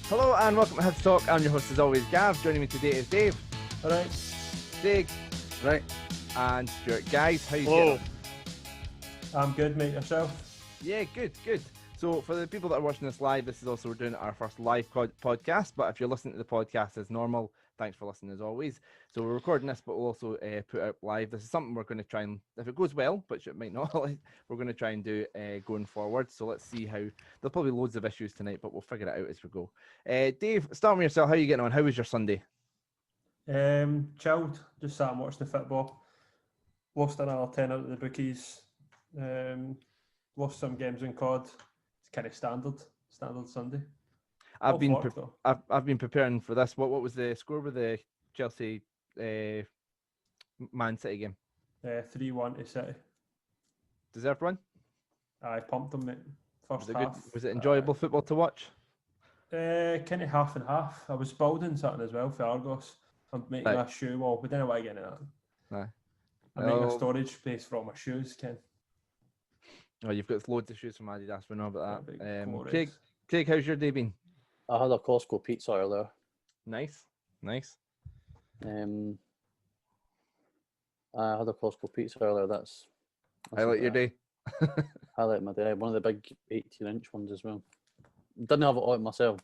Hello and welcome to Hibs Talk. I'm your host as always, Gav. Joining me today is Dave. Alright. Craig. Right. And Stuart. Guys, how you Hello. getting on? I'm good, mate. Yourself? Yeah, good. So for the people that are watching this live, this is also, we're doing our first live podcast, but if you're listening to the podcast as normal, thanks for listening as always. So we're recording this, but we'll also put out live. This is something we're going to try and, if it goes well, which it might not, we're going to try and do going forward. So let's see how, there'll probably be loads of issues tonight, but we'll figure it out as we go. Dave, start with yourself. How are you getting on? How was your Sunday? Chilled. Just sat and watched the football. Lost another tenner at the bookies. Lost some games in COD. It's kind of standard Sunday. I've been preparing for this. What was the score with the Chelsea Man City game? 3-1 to City. Deserved one? I pumped them, mate. First half. Was it enjoyable football to watch? Kind of half and half. I was building something as well for Argos. I'm making a shoe wall. We don't know what I get in that. Aye. I'm making a storage space for all my shoes, Ken. Oh, you've got loads of shoes from Adidas. We know about that. Craig, how's your day been? I had a Costco pizza earlier. Nice. I had a Costco pizza earlier. That's Highlight your day. Highlight my day. One of the big 18-inch ones as well. Didn't have it all myself.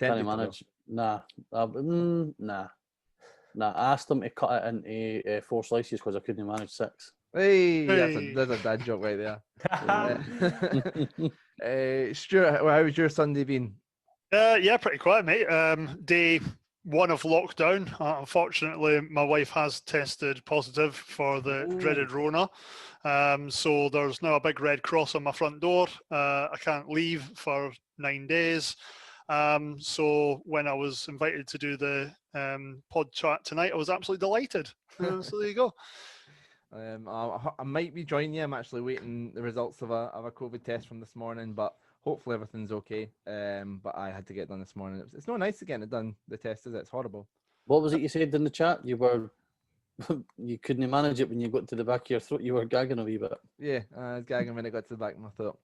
Can't manage. Nah. I asked them to cut it into 4 slices because I couldn't manage 6. Hey. That's a dad joke right there. Stuart, how was your Sunday been? Yeah, pretty quiet, mate. Day 1 of lockdown. Unfortunately, my wife has tested positive for the dreaded Rona. So there's now a big red cross on my front door. I can't leave for 9 days. So when I was invited to do the pod chat tonight, I was absolutely delighted. So there you go. I might be joining you. I'm actually waiting the results of a COVID test from this morning, but hopefully everything's okay. But I had to get it done this morning. It's not nice to get it done, the test, is it? It's horrible. What was it you said in the chat? You couldn't manage it when you got to the back of your throat. You were gagging a wee bit. Yeah, I was gagging when it got to the back of my throat.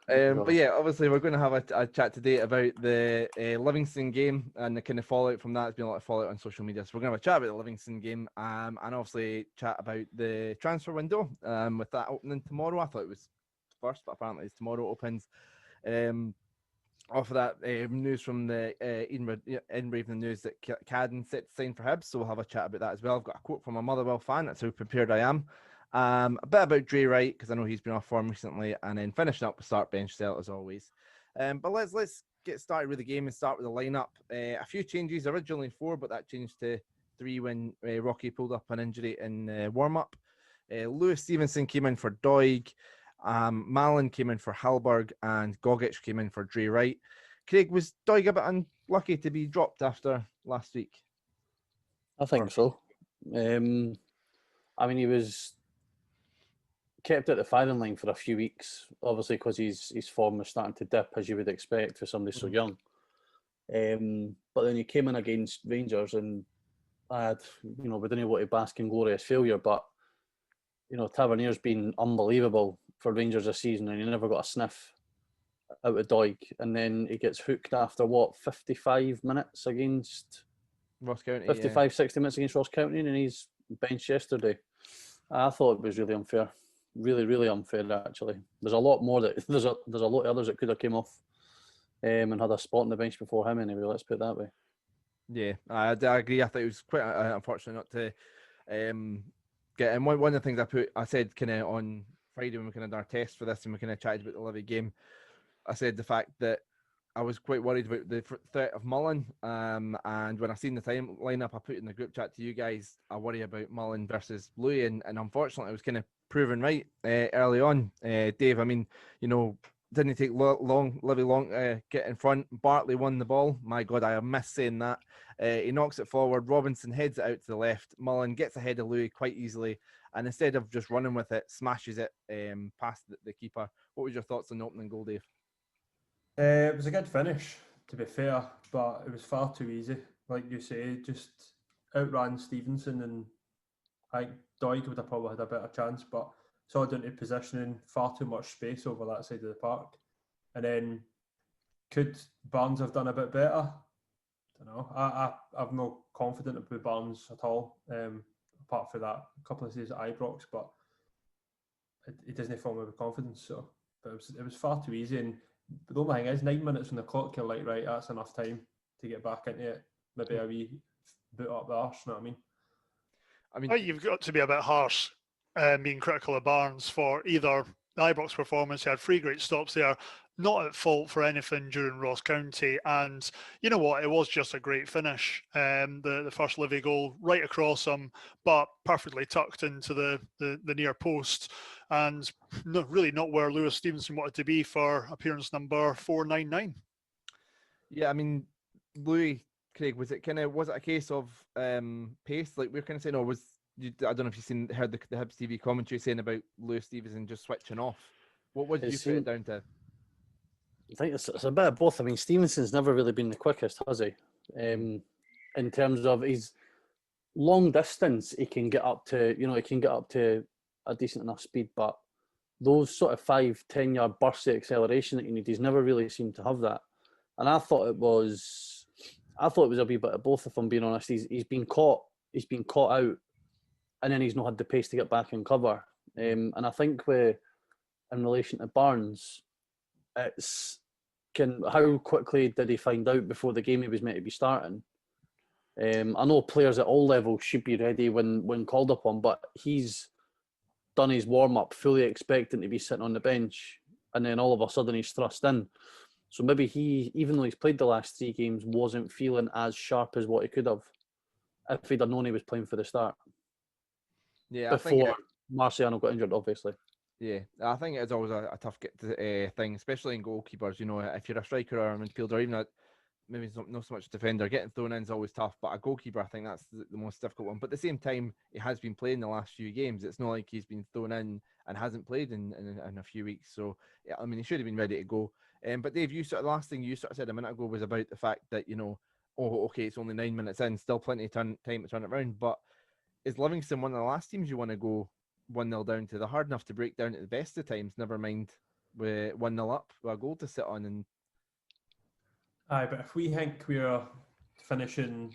But yeah, obviously we're going to have a chat today about the Livingston game and the kind of fallout from that. There's been a lot of fallout on social media, so we're going to have a chat about the Livingston game and obviously chat about the transfer window with that opening tomorrow. I thought it was first, but apparently it's tomorrow opens. Off of that news from the Edinburgh Evening News that Cadden set to sign for Hibs, so we'll have a chat about that as well. I've got a quote from a Motherwell fan. That's how prepared I am. A bit about Drey Wright, because I know he's been off form recently, and then finishing up with start bench sale as always. But let's get started with the game and start with the lineup. A few changes, originally 4, but that changed to 3 when Rocky pulled up an injury in warm-up. Lewis Stevenson came in for Doig, Malin came in for Hallberg, and Gogic came in for Drey Wright. Craig, was Doig a bit unlucky to be dropped after last week? I think so. I mean, he was kept at the firing line for a few weeks, obviously because his form was starting to dip, as you would expect for somebody so young. But then he came in against Rangers, and we didn't want to bask in glorious failure, but Tavernier's been unbelievable for Rangers this season, and he never got a sniff out of Doig, and then he gets hooked after 55 minutes against Ross County, 60 minutes against Ross County, and he's benched yesterday. I thought it was really unfair. Really, really unfair, actually. There's a lot more there's a lot of others that could have came off and had a spot on the bench before him anyway, let's put it that way. Yeah, I agree. I thought it was quite unfortunate not to get in. One of the things I said kind of on Friday when we kind of did our test for this and we kind of chatted about the Livy game, I said the fact that I was quite worried about the threat of Mullen, and when I seen the time lineup I put in the group chat to you guys, I worry about Mullen versus Louis, and unfortunately I was kind of proven right early on. Dave, I mean, didn't take Livy long get in front. Bartley won the ball. My God, I have missed saying that. He knocks it forward. Robinson heads it out to the left. Mullen gets ahead of Louis quite easily, and instead of just running with it, smashes it past the keeper. What was your thoughts on the opening goal, Dave? It was a good finish, to be fair, but it was far too easy. Like you say, just outran Stevenson, and I think Doig would have probably had a better chance, but It's all down to positioning, far too much space over that side of the park. And then could Barnes have done a bit better? I don't know. I'm not confident about Barnes at all, apart from that couple of saves at Ibrox, but it doesn't fill me with confidence. So, but it was far too easy. And the only thing is, 9 minutes on the clock, you're like, right, that's enough time to get back into it. Maybe a wee boot up the arse, you know what I mean? I mean, Well, you've got to be a bit harsh being critical of Barnes for either the Ibrox performance. He had 3 great stops there, not at fault for anything during Ross County. And you know what? It was just a great finish. The first Livy goal right across him, but perfectly tucked into the near post. And really not where Lewis Stevenson wanted to be for appearance number 499. yeah, I mean, Louis, Craig, was it a case of pace, like we were kind of saying, or was you? I don't know if you've heard the Hibs TV commentary saying about Lewis Stevenson just switching off. What did you put it down to? I think it's a bit of both. I mean, Stevenson's never really been the quickest, has he? In terms of his long distance, he can get up to a decent enough speed, but those sort of 5-10 yard bursts of acceleration that you need, he's never really seemed to have that. And I thought it was a wee bit of both, if I'm being honest. He's been caught out, and then he's not had the pace to get back and cover. And I think in relation to Barnes, it's how quickly did he find out before the game he was meant to be starting? I know players at all levels should be ready when called upon, but he's done his warm up fully expecting to be sitting on the bench, and then all of a sudden he's thrust in. So maybe he, even though he's played the last 3 games, wasn't feeling as sharp as what he could have if he'd have known he was playing for the start. Yeah, before Marciano got injured, obviously. Yeah, I think it's always a tough thing, especially in goalkeepers. You know, if you're a striker or a midfielder, or even maybe not so much defender, getting thrown in is always tough. But a goalkeeper, I think that's the most difficult one. But at the same time, he has been playing the last few games. It's not like he's been thrown in and hasn't played in a few weeks. So yeah, I mean, he should have been ready to go. But Dave, the last thing you sort of said a minute ago was about the fact that, you know, oh, okay, it's only 9 minutes in, still plenty of time to turn it around. But is Livingston one of the last teams you want to go 1-0 down to? They're hard enough to break down at the best of times, never mind with 1-0 up with a goal to sit on. And aye, but if we think we're finishing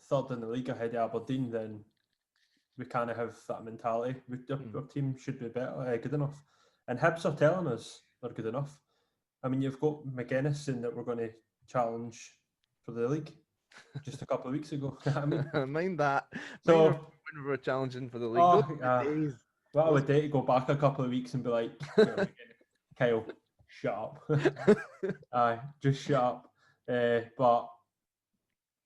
third in the league ahead of Aberdeen, then we kind of have that mentality. Our team should be better, good enough. And Hibs are telling us they're good enough. I mean, you've got McGuinness saying that we're going to challenge for the league just a couple of weeks ago. I mean, mind that. So when we were challenging for the league. What I would do to go back a couple of weeks and be like, Kyle, shut up. Aye, just shut up. But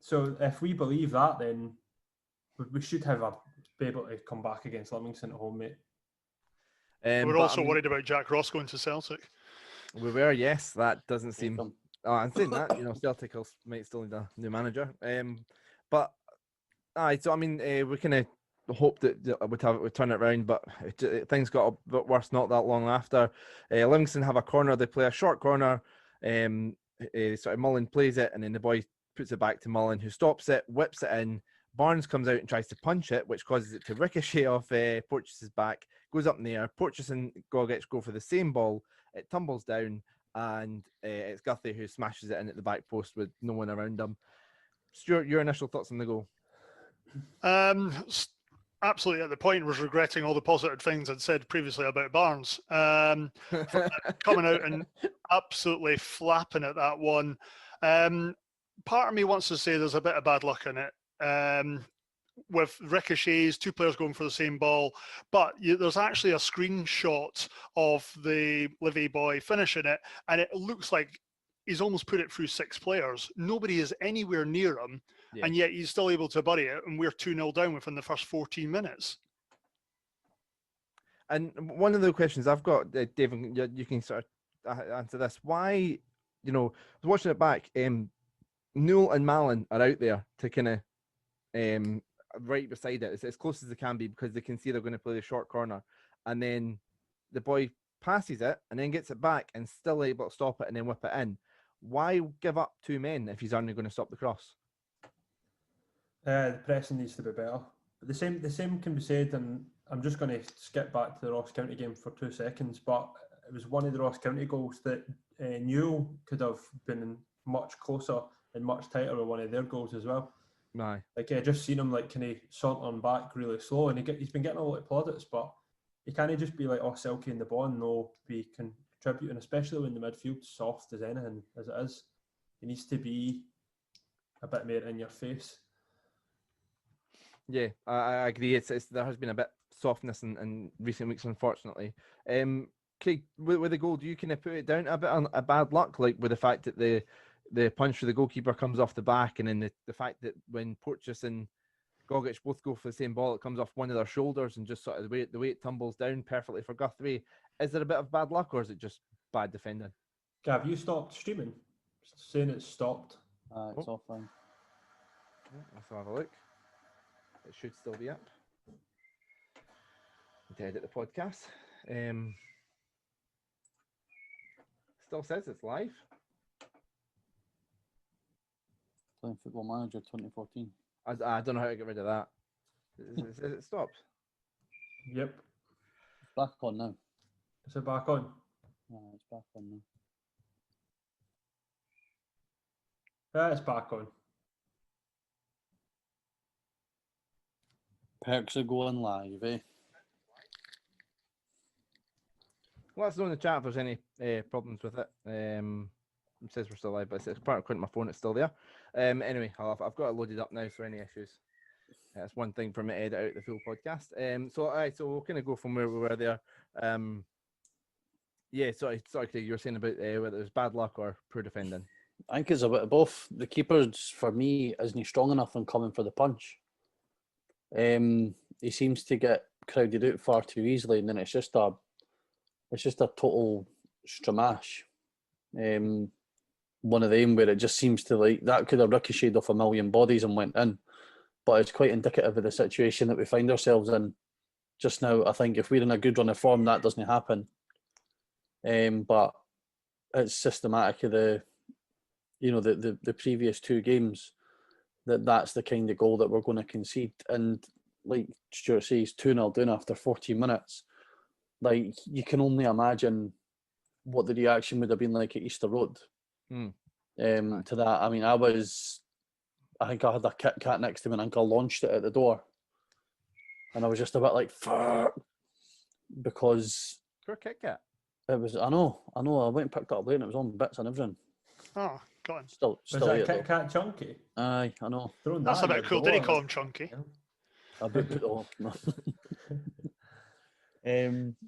so if we believe that, then we should be able to come back against Livingston at home, mate. We're also worried about Jack Ross going to Celtic. We were, yes. That doesn't seem. Oh, I'm saying that, you know, Celtic might still need a new manager. But so I mean, we kind of hope that we'd turn it around, but things got a bit worse not that long after. Livingston have a corner. They play a short corner. Sort of Mullen plays it, and then the boy puts it back to Mullen, who stops it, whips it in. Barnes comes out and tries to punch it, which causes it to ricochet off Porteous's back, goes up in the air. Porteous and Gogic go for the same ball. It tumbles down, and it's Guthrie who smashes it in at the back post with no one around him. Stuart, your initial thoughts on the goal? Absolutely at the point was regretting all the positive things I'd said previously about Barnes. Coming out and absolutely flapping at that one. Part of me wants to say there's a bit of bad luck in it. With ricochets, 2 players going for the same ball, but there's actually a screenshot of the Livy boy finishing it, and it looks like he's almost put it through 6 players. Nobody is anywhere near him, and yet he's still able to bury it, and we're 2-0 down within the first 14 minutes. And one of the questions I've got, Dave, you can sort of answer this. Why, you know, I was watching it back, Newell and Mallon are out there to kind of right beside it. It's as close as they can be because they can see they're going to play the short corner. And then the boy passes it and then gets it back and still able to stop it and then whip it in. Why give up 2 men if he's only going to stop the cross? The pressing needs to be better. But the same can be said, and I'm just going to skip back to the Ross County game for 2 seconds, but it was one of the Ross County goals that Newell could have been much closer and much tighter with one of their goals as well. Aye. Like, I just seen him like kind of sauntering back really slow, and he's been getting a lot of plaudits, but he can't just be like, oh, Silky in the ball and no be contributing, especially when the midfield's soft as anything as it is. He needs to be a bit more in your face. Yeah, I agree. It's there has been a bit softness in recent weeks, unfortunately. Craig, with the goal, do you kind of put it down a bit on a bad luck, like with the fact that the punch for the goalkeeper comes off the back, and then the fact that when Porteous and Gogic both go for the same ball, it comes off one of their shoulders and just sort of the way it tumbles down perfectly for Guthrie. Is there a bit of bad luck, or is it just bad defending? Gav, you stopped streaming? It's saying it's stopped. It's offline. Let's have a look. It should still be up. To edit the podcast. Still says it's live. Playing Football Manager 2014. I don't know how to get rid of that. Is it stopped? Yep. It's back on now. Is it back on? It's back on now. Yeah, it's back on. Perks are going live, eh? Let us know in the chat if there's any problems with it. It says we're still live, but it's part of my phone. It's still there. Anyway, I've got it loaded up now, so any issues. That's one thing for me to edit out the full podcast. So we'll kind of go from where we were there. Yeah, sorry, Craig, you were saying about whether it was bad luck or poor defending. I think it's a bit of both. The keeper, for me, isn't strong enough in coming for the punch. He seems to get crowded out far too easily, and then it's just a total stramash. One of them where it just seems to, like, that could have ricocheted off a million bodies and went in, but it's quite indicative of the situation that we find ourselves in just now. I think if we're in a good run of form, that doesn't happen. But it's systematic of the previous 2 games that's the kind of goal that we're going to concede. And like Stuart says, 2-0 down after 14 minutes. Like, you can only imagine what the reaction would have been like at Easter Road to that. I mean, I think I had a Kit Kat next to me, and I think I launched it at the door. And I was just a bit like, fuck, because For Kit Kat. it was, I know, I went and picked it up late and it was on bits and everything. Oh, go on. Still Was that ate it, Kit Kat Chunky? Aye, I know. Throwing That's a that bit in the cool. Did he door, call like- him Chunky? I bet no.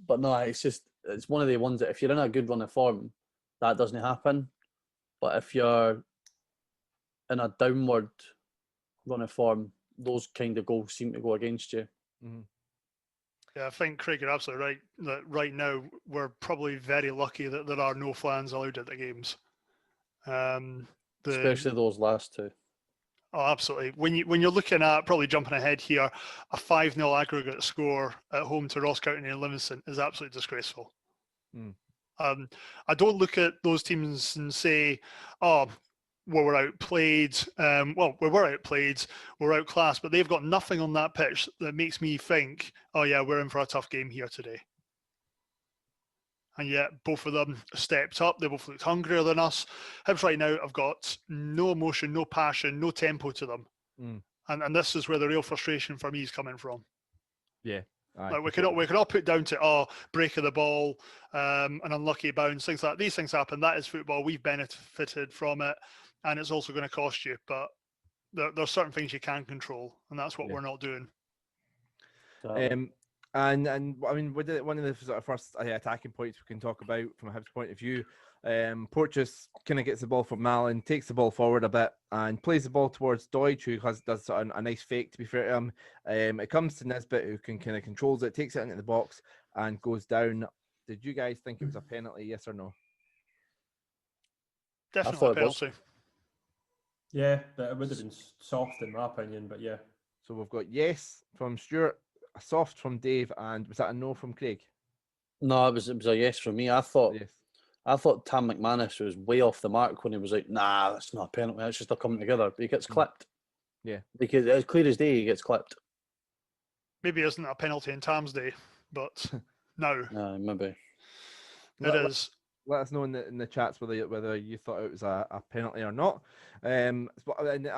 But no, it's one of the ones that if you're in a good run of form, that doesn't happen. But if you're in a downward run of form, those kind of goals seem to go against you. Mm-hmm. Yeah, I think, Craig, you're absolutely right. That right now we're probably very lucky that there are no fans allowed at the games. Especially those last 2. Oh, absolutely. When you're looking at, probably jumping ahead here, a 5-0 aggregate score at home to Ross County and Livingston is absolutely disgraceful. I don't look at those teams and say, oh, well, we're outplayed. Well, we were outplayed, we're outclassed, but they've got nothing on that pitch that makes me think, oh yeah, we're in for a tough game here today. And yet both of them stepped up. They both looked hungrier than us. Hibs right now have got no emotion, no passion, no tempo to them. And this is where the real frustration for me is coming from. Yeah. Like we could all put down to break of the ball, an unlucky bounce, things like that. These things happen. That is football. We've benefited from it, and it's also going to cost you. But there's certain things you can control, and that's what we're not doing. And I mean, one of the sort of first attacking points we can talk about from a Hibs point of view, Porteous kind of gets the ball from Malin, takes the ball forward a bit, and plays the ball towards Deutsch, who does sort of a nice fake, to be fair to him. It comes to Nisbet, who can kind of controls it, takes it into the box, and goes down. Did you guys think it was a penalty, yes or no? Definitely a penalty. Yeah, it would have been soft in my opinion, but yeah. So we've got yes from Stuart, a soft from Dave, and was that a no from Craig? No, it was a yes from me. I thought Tam McManus was way off the mark when he was like, nah, that's not a penalty, that's just a coming together. He gets clipped. Yeah. Because it's clear as day he gets clipped. maybe isn't a penalty in Tamsday, but now Maybe. it is. Let us know in the chats whether you thought it was a penalty or not. I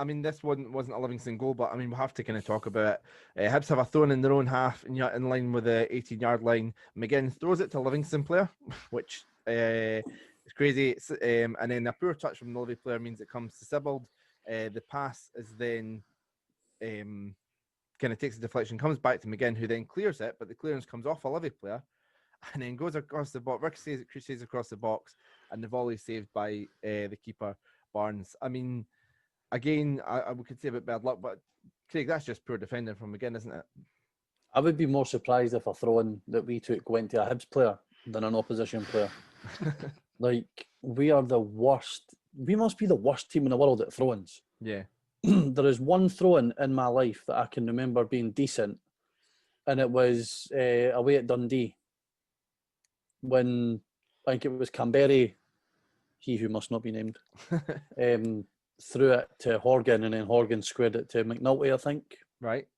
mean, this wasn't a Livingston goal, but I mean, we have to kind of talk about it. Hibs have a throw in their own half, in line with the 18-yard line. McGinn throws it to a Livingston player, which is crazy. And then a poor touch from the Livy player means it comes to Sibbald. The pass is then kind of takes a deflection, comes back to McGinn, who then clears it, but the clearance comes off a Livy player. And then goes across the box. Ricochets across the box, and the volley saved by the keeper Barnes. I mean, again, we could say a bit bad luck, but Craig, that's just poor defending from McGinn, isn't it? I would be more surprised if a throw-in that we took went to a Hibs player than an opposition player. Like, we are the worst. We must be the worst team in the world at throw-ins. Yeah. There is one throw-in in my life that I can remember being decent, and it was away at Dundee. When I think it was Canberry, he who must not be named, threw it to Horgan, and then Horgan squared it to McNulty, I think. Right.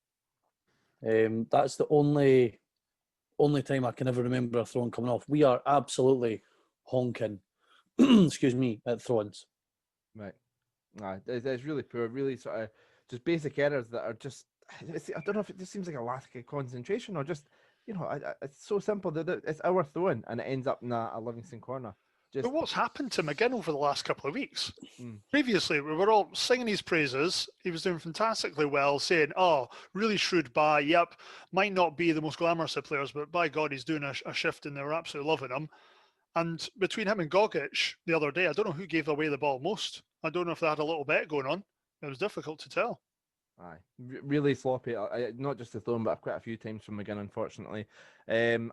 That's the only time I can ever remember a throw-in coming off. We are absolutely honking, excuse me, at throw-ins. Right. It's really poor, really sort of just basic errors that are just, I don't know if it just seems like a lack of concentration or just, it's so simple that it's our throwing and it ends up in a Livingston corner. But what's happened to McGinn over the last couple of weeks? Previously, we were all singing his praises. He was doing fantastically well, saying, "Oh, really shrewd buy. Yep, might not be the most glamorous of players, but by God, he's doing a shift, and they're absolutely loving him." And between him and Gogic the other day, I don't know who gave away the ball most. I don't know if they had a little bet going on. It was difficult to tell. Aye, really sloppy. Not just the throwing, but quite a few times from McGinn, unfortunately. And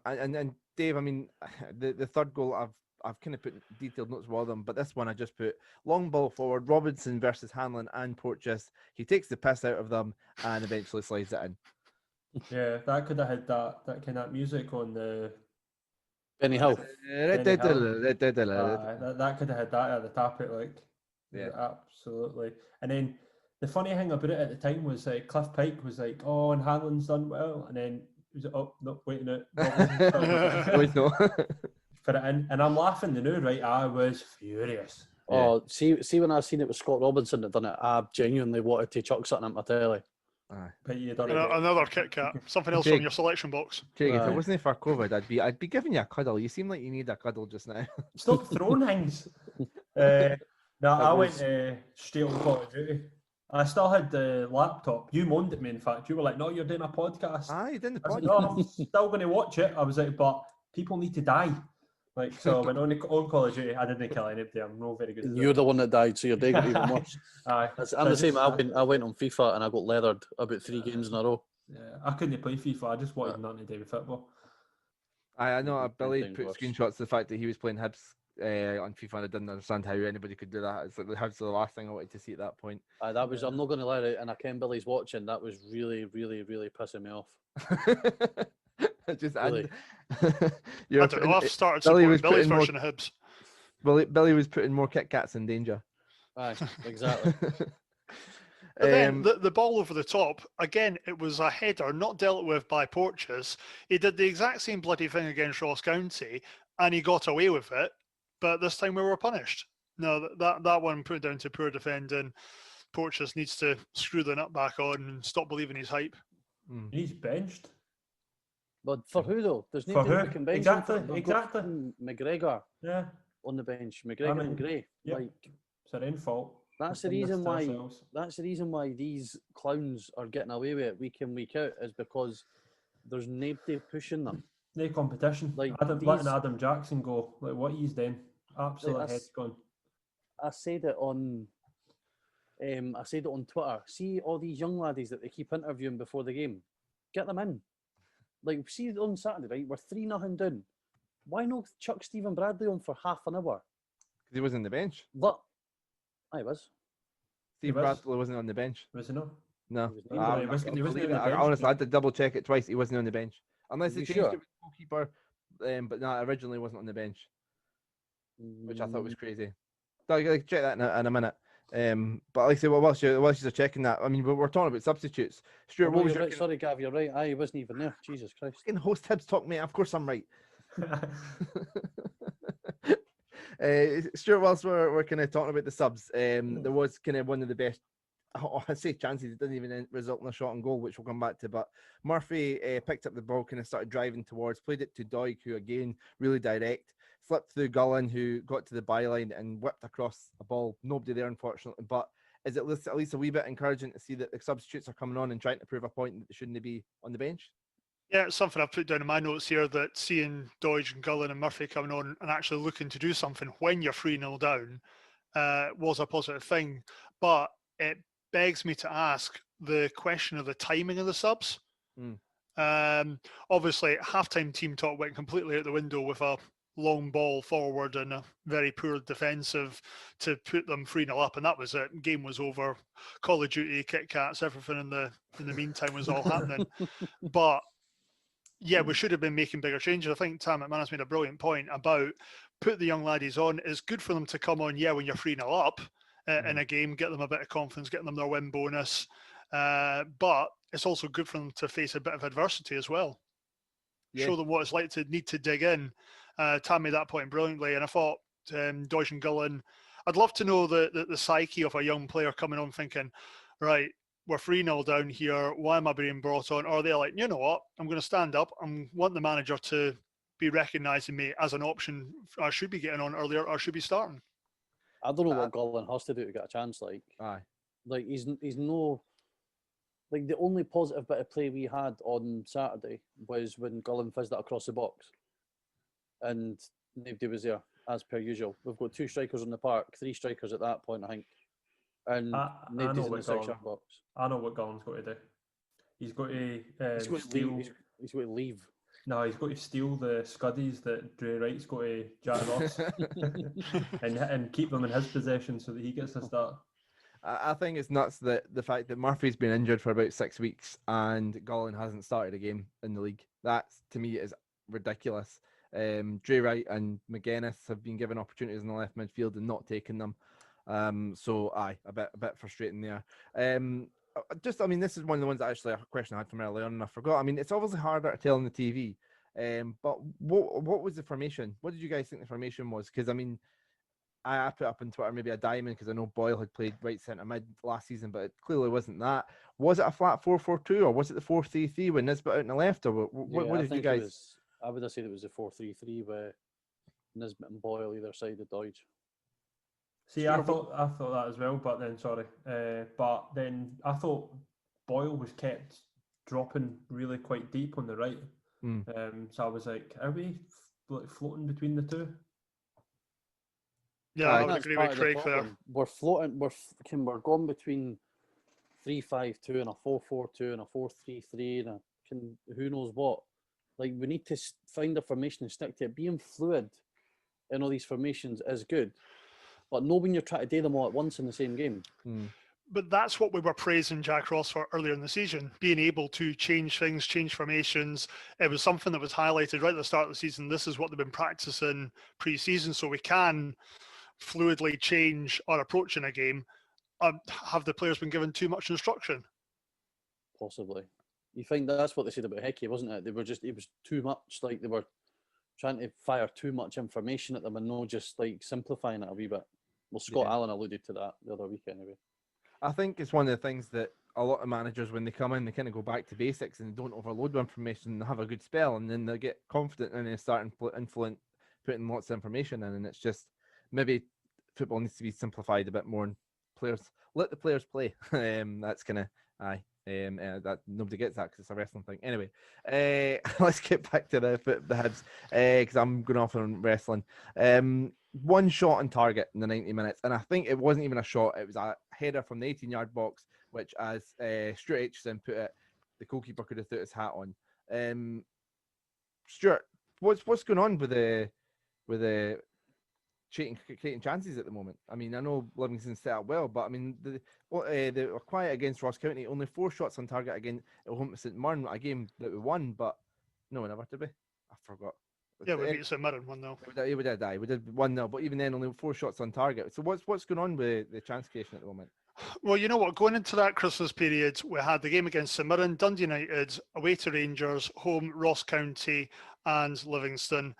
Dave, I mean, the third goal, I've kind of put detailed notes with them, but this one I just put long ball forward, Robinson versus Hanlon and Porteous. He takes the piss out of them and eventually slides it in. Yeah, that could have had that kind of music on the Benny Hill. that could have had that at the top it, like. Yeah, absolutely. And then the funny thing about it at the time was Cliff Pike was like, "Oh, and Hanlon's done well," and then he was like, "Oh, no, wait a minute." Put it in, and I'm laughing now, right? I was furious. Oh, see when I seen it was Scott Robinson that done it, I genuinely wanted to chuck something at my telly. But you done another Kit Kat, something else from your selection box. Craig, if it wasn't for COVID, I'd be giving you a cuddle. You seem like you need a cuddle just now. Stop throwing things. No, I went straight on Call of Duty. I still had the laptop. You moaned at me, in fact. You were like, "No, you're doing a podcast." Aye, doing the I was podcast. like, "No, I'm still going to watch it." I was like, "But people need to die." Like, so I went on Call of Duty. I didn't kill anybody. I'm not very good at You're the one that died, so your day got even worse. Aye. I'm the same. I went on FIFA and I got leathered about 3 games in a row. Yeah, I couldn't play FIFA. I just wanted nothing to do with football. I know Billy put screenshots of the fact that he was playing Hibs on FIFA, and I didn't understand how anybody could do that. It's like the Hibs are the last thing I wanted to see at that point. I'm not going to lie, and I Ken Billy's watching. That was really, really, really pissing me off. Just Really. I don't know. I've started supporting Billy's version of Hibs. Billy was putting more Kit Kats in danger. Aye, exactly. But then the ball over the top, again, it was a header not dealt with by Porteous. He did the exact same bloody thing against Ross County and he got away with it, but this time we were punished. No, that one put down to poor defending. Porteous needs to screw the nut back on and stop believing his hype. He's benched. But for who though? There's no For who? can bench Exactly. McGregor Yeah. on the bench. McGregor and Gray. Yep. Like, it's their own fault. That's the reason why. That's the reason why these clowns are getting away with it week in week out is because there's nobody pushing them. No competition. Like letting Adam Jackson go. Like what he's doing. Absolute head's gone. I said it on Twitter. See all these young laddies that they keep interviewing before the game. Get them in. Like see on Saturday, right? We're 3-0 down. Why not chuck Stephen Bradley on for half an hour? Because he was on the bench. But I was. Steve Bradley wasn't on the bench. Was he not? No. He wasn't on the bench. Honestly, I had to double check it twice. He wasn't on the bench. Unless they changed it with the goalkeeper. But no, originally wasn't on the bench. Which I thought was crazy. So check that in a minute. But like I say, well, whilst you're checking that, I mean, we're talking about substitutes. Stuart, Oh, no, what was you're your right. Sorry, Gav, you're right. I wasn't even there. Jesus Christ. fucking host Hibs talk, mate? Of course I'm right. Stuart, whilst we're kind of talking about the subs, there was kind of one of the best, I say chances, it didn't even result in a shot on goal, which we'll come back to. But Murphy picked up the ball, kind of started driving towards, played it to Doig, who again, really direct, flipped through Gullen, who got to the byline and whipped across a ball. Nobody there, unfortunately. But is it at least a wee bit encouraging to see that the substitutes are coming on and trying to prove a point that they shouldn't be on the bench? Yeah, it's something I've put down in my notes here, that seeing Doig and Gullen and Murphy coming on and actually looking to do something when you're 3-0 down was a positive thing. But it begs me to ask the question of the timing of the subs. Obviously, halftime team talk went completely out the window with a long ball forward and a very poor defensive to put them 3-0 up, and that was it. Game was over. Call of Duty, Kit Kats, everything in the meantime was all happening. But yeah, we should have been making bigger changes. I think Tam McManus made a brilliant point about put the young laddies on. It's good for them to come on, when you're 3-0 up in a game, get them a bit of confidence, get them their win bonus. But it's also good for them to face a bit of adversity as well. Yeah. Show them what it's like to need to dig in. Tam made that point brilliantly. And I thought Doig and Gullen, I'd love to know the psyche of a young player coming on thinking, right, we're 3-0 down here. Why am I being brought on? Or are they like, you know what? I'm going to stand up. I want the manager to be recognising me as an option. I should be getting on earlier. Or I should be starting. I don't know what Gullen has to do to get a chance. Like he's no. Like the only positive bit of play we had on Saturday was when Gullen fizzed it across the box, and nobody was there as per usual. We've got 2 strikers on the park, 3 strikers at that point, I think. And nobody's in the 6-yard box. I know what Gullen's got to do. He's got to steal. He's got to leave. No, he's got to steal the scuddies that Drey Wright's got to Jack Ross and keep them in his possession so that he gets a start. I think it's nuts that the fact that Murphy's been injured for about 6 weeks and Gullen hasn't started a game in the league. That, to me, is ridiculous. Drey Wright and McGuinness have been given opportunities in the left midfield and not taken them. So a bit frustrating there. This is one of the ones that actually a question I had from earlier on and I forgot. I mean, it's obviously harder to tell on the TV. But what was the formation? What did you guys think the formation was? Because I mean, I put up on Twitter maybe a diamond because I know Boyle had played right centre mid last season, but it clearly wasn't that. Was it a flat 4-4-2 or was it the 4-3-3 with Nisbet out on the left? Or what did you guys? I would have said it was a 4-3-3 with Nisbet and Boyle either side of Doig. See, I thought that as well, but then I thought Boyle was kept dropping really quite deep on the right. So I was like, are we floating between the two? Yeah, I would agree with Craig there. We're floating. We're going between 3-5-2 and a 4-4-2 and a 4-3-3 and who knows what. Like, we need to find a formation and stick to it. Being fluid in all these formations is good, but not when you're trying to do them all at once in the same game. But that's what we were praising Jack Ross for earlier in the season, being able to change things, change formations. It was something that was highlighted right at the start of the season. This is what they've been practicing pre-season, so we can fluidly change our approach in a game. Have the players been given too much instruction? Possibly. You think that's what they said about Hickey, wasn't it? It was too much. Like they were trying to fire too much information at them and not just like simplifying it a wee bit. Well, Scott Allen alluded to that the other week anyway. I think it's one of the things that a lot of managers, when they come in, they kind of go back to basics and they don't overload with information and have a good spell, and then they get confident and they start putting lots of information in, and it's just maybe football needs to be simplified a bit more and let the players play. That's kind of that nobody gets that because it's a wrestling thing. Anyway, let's get back to the Hibs because I'm going off on wrestling. One shot on target in the 90 minutes, and I think it wasn't even a shot. It was a header from the 18-yard box, which, as Stuart Aitchison put it, the goalkeeper could have threw his hat on. Stuart, what's going on with the creating chances at the moment? I mean, I know Livingston set up well, but I mean, they were quiet against Ross County. Only 4 shots on target again at home to St Mirren, a game that we won, but no, never to be. I forgot. Yeah, we beat St Mirren 1-0. We did die. We did 1-0, but even then, only 4 shots on target. So what's going on with the chance creation at the moment? Well, you know what? Going into that Christmas period, we had the game against St Mirren, Dundee United, away to Rangers, home Ross County, and Livingston.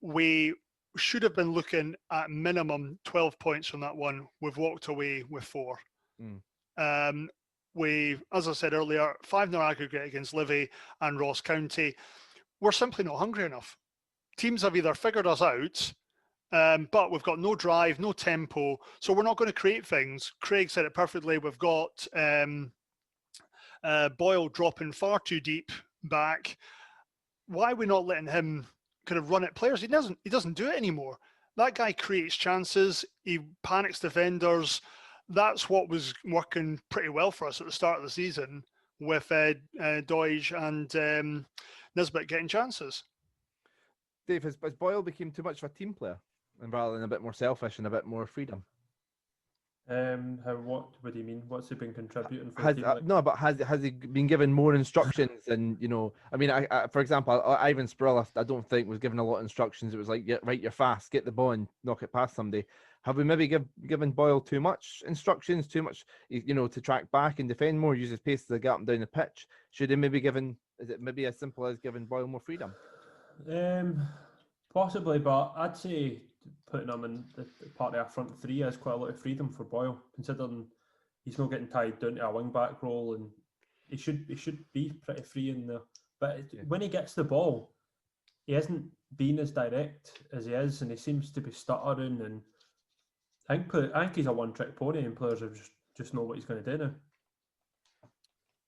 We should have been looking at minimum 12 points from that one. We've walked away with 4. We, as I said earlier, 5-0 aggregate against Livy and Ross County. We're simply not hungry enough. Teams have either figured us out, but we've got no drive, no tempo, so we're not going to create things. Craig said it perfectly. We've got Boyle dropping far too deep back. Why are we not letting him kind of run at players? He doesn't do it anymore. That guy creates chances. He panics defenders. That's what was working pretty well for us at the start of the season with Doige and Nisbet getting chances. Dave, has Boyle become too much of a team player, and rather than a bit more selfish and a bit more freedom? What do you mean? What's he been contributing for the team? No, but has he been given more instructions? And I mean, I for example, Ivan Spurilla, I don't think was given a lot of instructions. It was like, you're fast, get the ball and knock it past somebody. Have we maybe given Boyle too much instructions, too much, to track back and defend more, use his pace to get up and down the pitch? Should he maybe is it maybe as simple as giving Boyle more freedom? Possibly, but I'd say putting him in the part of our front three has quite a lot of freedom for Boyle, considering he's not getting tied down to a wing back role, and he should be pretty free in there. But when he gets the ball, he hasn't been as direct as he is, and he seems to be stuttering. And I think he's a one-trick pony, and players have just know what he's going to do now.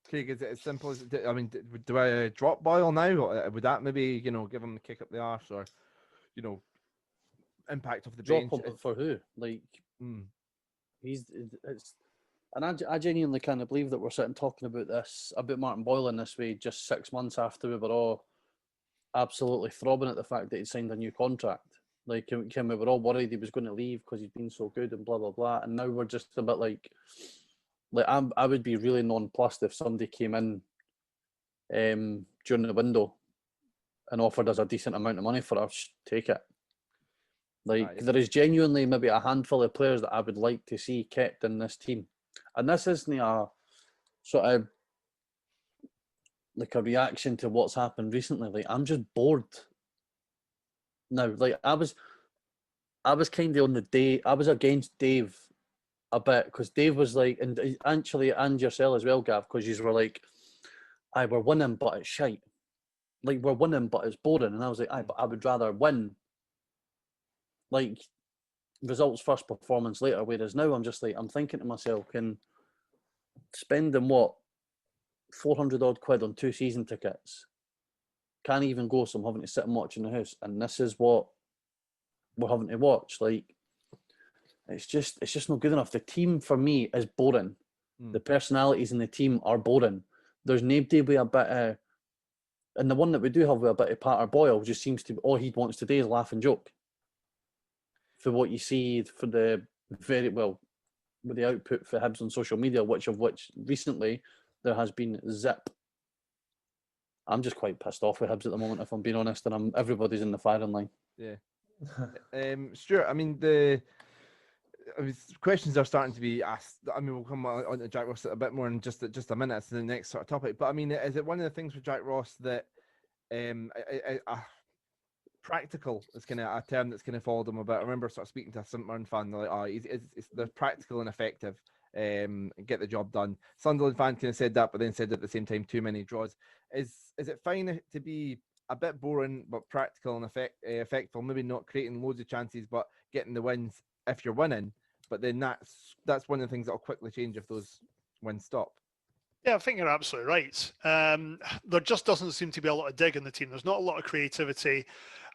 Craig, is it as simple as? I mean, do I drop Boyle now? Or would that maybe give him a kick up the arse, or impact off the bench? Drop him for who? Like and I genuinely can't believe that we're sitting talking about this, about Martin Boyle in this way, just 6 months after we were all absolutely throbbing at the fact that he'd signed a new contract. Like, we were all worried he was going to leave because he'd been so good and blah blah blah, and now we're just a bit like I would be really nonplussed if somebody came in during the window and offered us a decent amount of money for us. Take it. Like, there is genuinely maybe a handful of players that I would like to see kept in this team. And this isn't a sort of like a reaction to what's happened recently. Like, I'm just bored now. Like, I was kind of on the day, I was against Dave a bit, because Dave was like, and actually, and yourself as well, Gav, because you were like, we're winning, but it's shite. Like, we're winning, but it's boring. And I was like, but I would rather win. Like, results first, performance later. Whereas now I'm just like, I'm thinking to myself, can spending what, 400 odd quid on 2 season tickets, can't even go, so I'm having to sit and watch in the house, and this is what we're having to watch. Like, it's just not good enough. The team for me is boring. The personalities in the team are boring. There's nobody with a bit of, and the one that we do have with a bit of Patter Boyle just seems to be, all he wants to do is laugh and joke. For what you see for the very well, with the output for Hibs on social media, which recently there has been zip. I'm just quite pissed off with Hibs at the moment, if I'm being honest, and everybody's in the firing line. Yeah. Stuart, I mean, questions are starting to be asked. I mean, we'll come on to Jack Ross a bit more in just a minute. It's the next sort of topic. But I mean, is it one of the things with Jack Ross that practical is kind of a term that's kind of followed him a bit? I remember sort of speaking to a St Mirren fan, they're like, they're practical and effective, get the job done. Sunderland fan kind of said that, but then said at the same time, too many draws. Is it fine to be a bit boring but practical and effective? Maybe not creating loads of chances, but getting the wins if you're winning. But then that's one of the things that'll quickly change if those wins stop. Yeah, I think you're absolutely right. There just doesn't seem to be a lot of dig in the team. There's not a lot of creativity.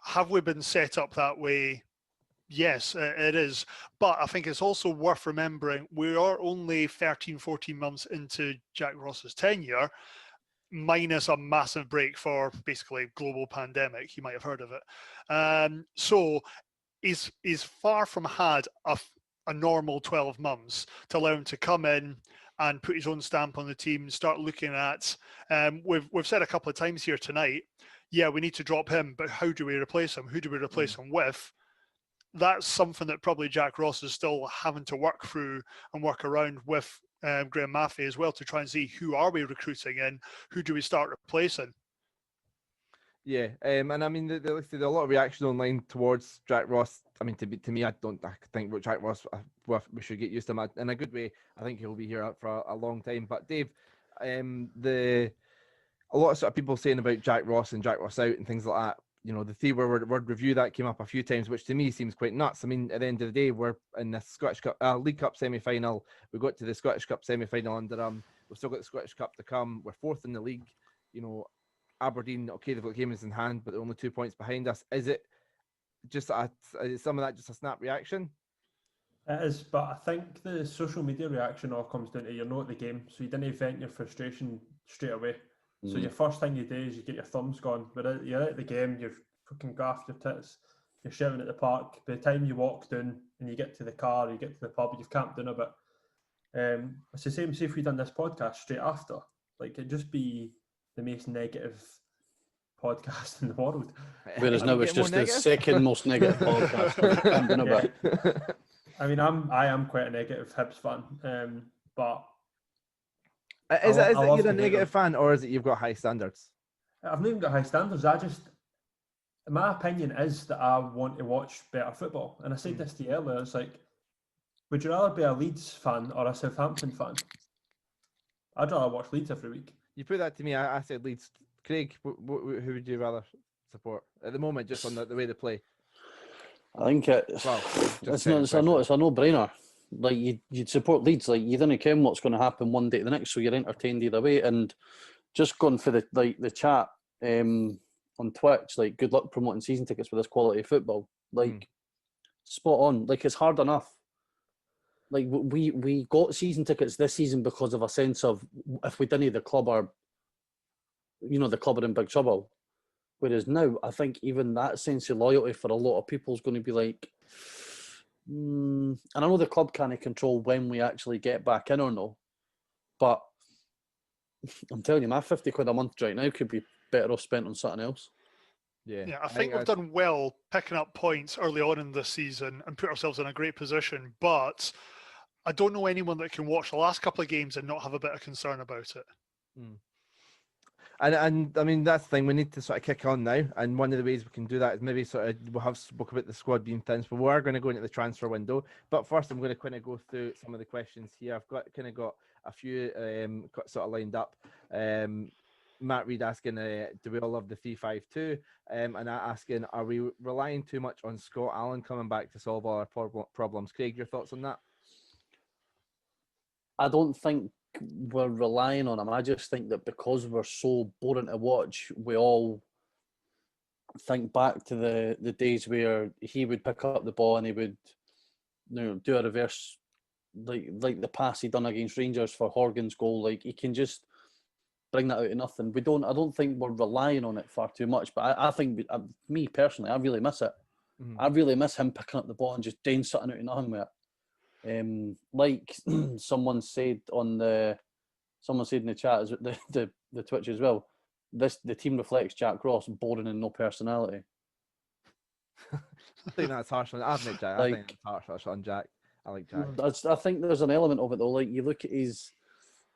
Have we been set up that way? Yes, it is. But I think it's also worth remembering we are only 13, 14 months into Jack Ross's tenure, minus a massive break for basically global pandemic. You might have heard of it. So he's far from had a normal 12 months to allow him to come in and put his own stamp on the team, start looking at, we've said a couple of times here tonight, yeah, we need to drop him, but how do we replace him? Who do we replace him with? That's something that probably Jack Ross is still having to work through and work around with Graham Maffei as well, to try and see who are we recruiting and who do we start replacing. Yeah, and I mean, there's a lot of reaction online towards Jack Ross. I mean, to me, I think Jack Ross, we should get used to him in a good way. I think he'll be here for a long time. But Dave, a lot of sort of people saying about Jack Ross and Jack Ross out and things like that. You know, the three word review that came up a few times, which to me seems quite nuts. I mean, at the end of the day, we're in the Scottish Cup, League Cup semi-final. We got to the Scottish Cup semi-final under we've still got the Scottish Cup to come. We're fourth in the league. You know, Aberdeen, okay, they've got games in hand, but they're only 2 points behind us. Is it just is some of that just a snap reaction? It is, but I think the social media reaction all comes down to you're not at the game, so you didn't vent your frustration straight away. So your first thing you do is you get your thumbs gone. But you're at the game, you've fucking gaffed your tits, you're shouting at the park. By the time you walk down and you get to the car, you get to the pub, you've camped down a bit. It's the same. See if we'd done this podcast straight after, like it'd just be the most negative podcast in the world. Whereas now it's just the second most negative podcast. I mean, I am quite a negative Hibs fan, but is it you're a negative fan, or is it you've got high standards? I've not even got high standards. My opinion is that I want to watch better football, and I said this to you earlier. It's like, would you rather be a Leeds fan or a Southampton fan? I'd rather watch Leeds every week. You put that to me. I said Leeds. Craig, who would you rather support at the moment, just on the way they play? I think it's a no-brainer. Like you'd support Leeds. Like you didn't care what's going to happen one day to the next, so you're entertained either way. And just going for the chat on Twitch, like good luck promoting season tickets with this quality of football. Like spot on. Like it's hard enough. Like we got season tickets this season because of a sense of if we didn't, the club are in big trouble. Whereas now, I think even that sense of loyalty for a lot of people is going to be like, and I know the club can't control when we actually get back in or no, but I'm telling you, my 50 quid a month right now could be better off spent on something else. Yeah, I think we've done well picking up points early on in this season and put ourselves in a great position, but I don't know anyone that can watch the last couple of games and not have a bit of concern about it. And I mean, that's the thing, we need to sort of kick on now, and one of the ways we can do that is maybe we'll have spoke about the squad being thin, so we are going to go into the transfer window. But first I'm going to kind of go through some of the questions here. I've got a few sort of lined up. Matt Reed asking, do we all love the 3-5-2? And asking, are we relying too much on Scott Allen coming back to solve all our problems? Craig, your thoughts on that? I don't think we're relying on him. I just think that because we're so boring to watch, we all think back to the days where he would pick up the ball and he would, do a reverse, like the pass he done against Rangers for Horgan's goal. Like he can just bring that out of nothing. I don't think we're relying on it far too much. But I think me personally, I really miss it. I really miss him picking up the ball and just doing something out of nothing with it. Like someone said in the chat, the Twitch as well, the team reflects Jack Ross, boring and no personality. I think that's harsh on Jack. I think that's harsh on Jack. I like Jack. I think there's an element of it though. Like you look at his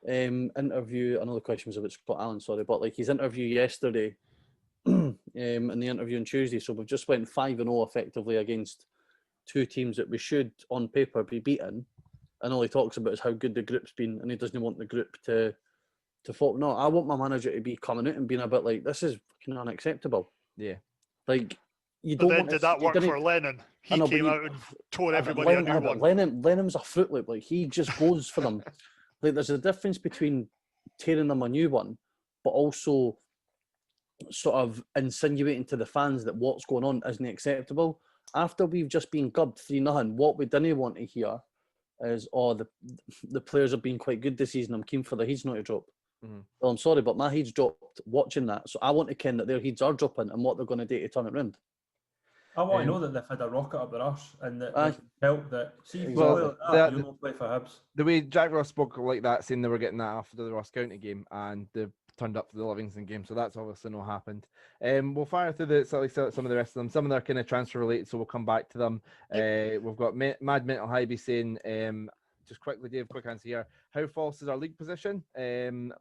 interview. I know the question was about Scott Allen, sorry, but like his interview yesterday, and the interview on Tuesday. So we've just went 5-0 effectively against two teams that we should, on paper, be beaten, and all he talks about is how good the group's been, and he doesn't want the group to fall. No, I want my manager to be coming out and being a bit like, this is fucking unacceptable. Yeah. Like, you but don't then did that work for Lennon? He came out and told everybody a new one. Lennon's a Fruit Loop. Like, he just goes for them. Like, there's a difference between tearing them a new one, but also sort of insinuating to the fans that what's going on isn't acceptable. After we've just been gubbed 3-0, what we didn't want to hear is, the players have been quite good this season. I'm keen for the heads not to drop. Well, I'm sorry, but my heads dropped watching that. So I want to ken that their heads are dropping and what they're going to do to turn it round. I want to know that they've had a rocket up their arse and that Aye. they can help that. See, if you Well, play like that, you'll not play for Hibs. The way Jack Ross spoke like that, saying they were getting that after the Ross County game, and they turned up for the Livingston game, so that's obviously not happened. We'll fire through some of the rest of them. Some of them are kind of transfer related, so we'll come back to them. We've got Mad Mental Hybie saying, just quickly, Dave, quick answer here. How false is our league position?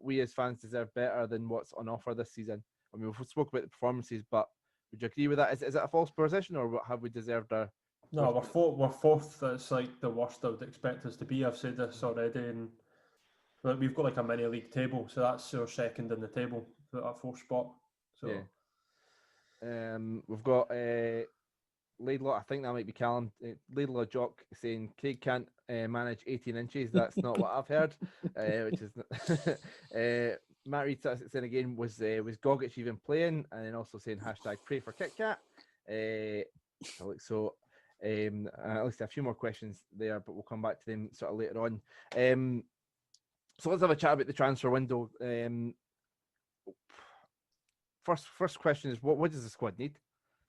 We as fans deserve better than what's on offer this season. I mean, we've spoke about the performances, but would you agree with that? Is it a false position, or have we deserved our... No, we're fourth. That's like the worst I would expect us to be. I've said this already, and we've got like a mini league table, so that's our second in the table, our fourth spot. So yeah. We've got Laidlaw. I think that might be Callum. Laidlaw Jock saying Craig can't manage 18 inches. That's not what I've heard. Which is Matt Reed saying again, was Gogic even playing? And then also saying hashtag pray for Kit Kat. So. At least a few more questions there, but we'll come back to them sort of later on. So let's have a chat about the transfer window. First question is, what does the squad need?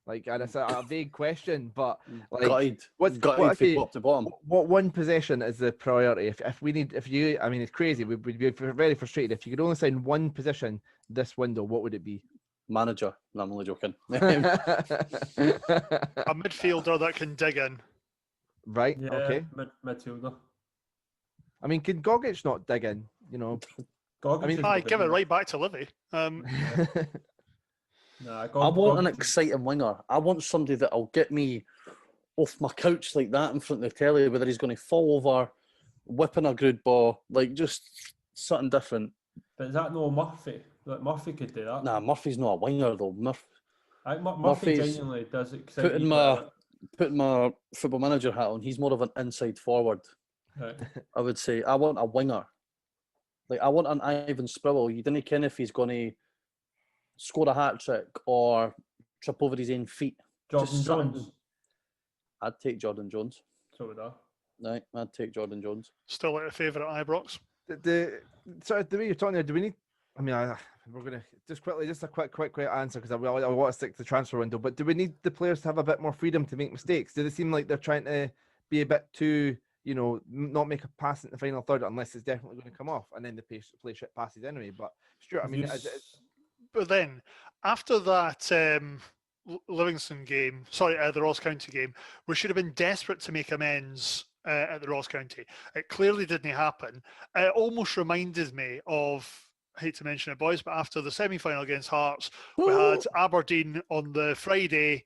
Like, and it's a vague question, but like, gutted from top to bottom. What one possession is the priority? If we need, I mean, it's crazy. We'd be very frustrated if you could only sign one position this window. What would it be? Manager. No, I'm only joking. A midfielder that can dig in. Right. yeah, Okay. Midfielder. I mean, can Gogic not dig in? You know. Gogic I mean, is give it right back to Livy. Nah, I want an exciting winger. I want somebody that'll get me off my couch like that in front of the telly, whether he's going to fall over, whipping a good ball, like just something different. But is that no Murphy? Like Murphy could do that. Nah, Murphy's not a winger though. Murphy Murphy's genuinely does excite me. Putting my football manager hat on, he's more of an inside forward. Right. I would say I want a winger. Like I want an Ivan Sproul. You didn't care if he's going to score a hat trick or trip over his own feet. Jordan Jones. I'd take Jordan Jones. So would I. Right, I'd take Jordan Jones. Still like a favourite at Ibrox. The way you're talking there, do we need? I mean, we're gonna just a quick answer because I want to stick to the transfer window. But do we need the players to have a bit more freedom to make mistakes? Do they seem like they're trying to be a bit too, not make a pass in the final third unless it's definitely going to come off, and then the play shit passes anyway? But Stuart, I mean, but then after that Livingston game, the Ross County game, we should have been desperate to make amends at the Ross County. It clearly didn't happen. It almost reminded me of, I hate to mention it, boys, but after the semi-final against Hearts, we had Aberdeen on the Friday,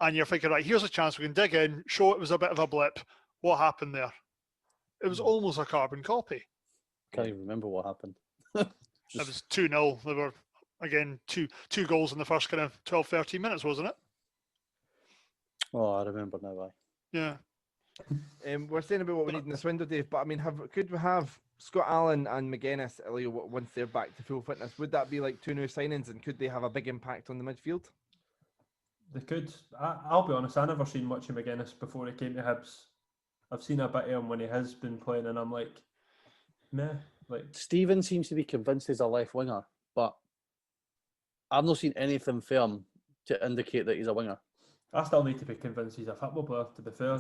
and you're thinking, right, here's a chance we can dig in, show it was a bit of a blip. What happened there? It was almost a carbon copy. Can't even remember what happened. It was 2-0. There were, again, two goals in the first kind of 12, 13 minutes, wasn't it? Oh, I remember now. Yeah. We're saying about what we need in this window, Dave, but I mean, could we have Scott Allen and McGuinness, once they're back to full fitness? Would that be like two new signings, and could they have a big impact on the midfield? They could. I'll be honest, I never seen much of McGuinness before he came to Hibs. I've seen a bit of him when he has been playing, and I'm like, meh. Like Stephen seems to be convinced he's a left winger, but I've not seen anything firm to indicate that he's a winger. I still need to be convinced he's a football player. To be fair,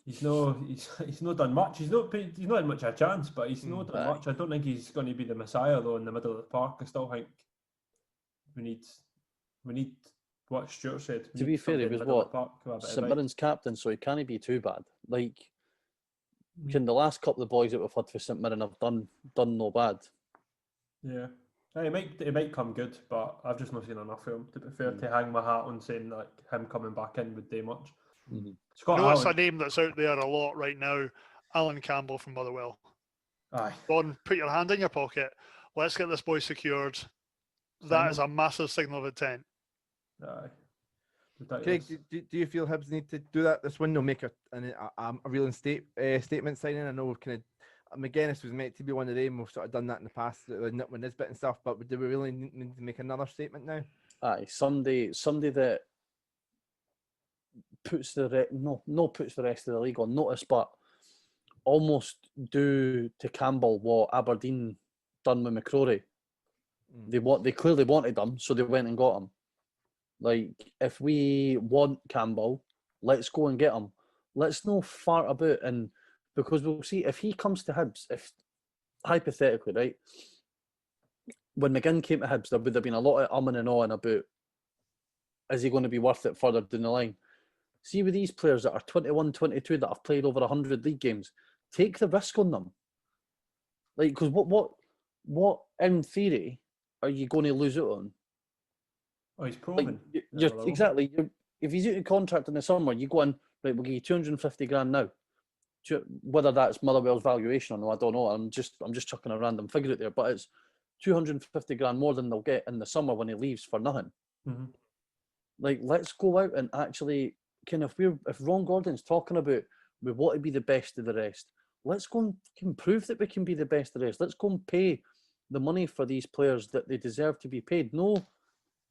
he's not done much. He's not had much of a chance, but he's not done much. I don't think he's going to be the messiah though in the middle of the park. I still think we need what Stuart said. To be fair, he was St Mirren's captain, so he can't be too bad. Like, can the last couple of boys that we've had for St Mirren have done no bad? Yeah. It might come good, but I've just not seen enough of him, to be fair, to hang my hat on saying like him coming back in would do much. Scott Allen, it's a name that's out there a lot right now. Alan Campbell from Motherwell. Aye. Don, put your hand in your pocket. Let's get this boy secured. That is a massive signal of intent. Aye. Craig, do you feel Hibs need to do that this window, make a real statement signing? I know we've kind of McGuinness was meant to be one of them. We've sort of done that in the past with Nisbet and stuff, but do we really need to make another statement now? Aye, somebody that puts puts the rest of the league on notice, but almost do to Campbell what Aberdeen done with McCrory. They clearly wanted him, so they went and got him. Like, if we want Campbell, let's go and get him. Let's not fart about, and because we'll see if he comes to Hibs, if hypothetically, right, when McGinn came to Hibs, there would have been a lot of umming and ahhing about, is he going to be worth it further down the line? See, with these players that are 21, 22 that have played over 100 league games, take the risk on them. Like, because what in theory are you going to lose out on? Oh, he's Like, proven. exactly. If he's out of contract in the summer, you go in, right, we'll give you 250 grand now. Whether that's Motherwell's valuation or no, I don't know. I'm just chucking a random figure out there, but it's 250 grand more than they'll get in the summer when he leaves for nothing. Mm-hmm. Like, let's go out and actually if Ron Gordon's talking about we want to be the best of the rest, let's go and prove that we can be the best of the rest. Let's go and pay the money for these players that they deserve to be paid. No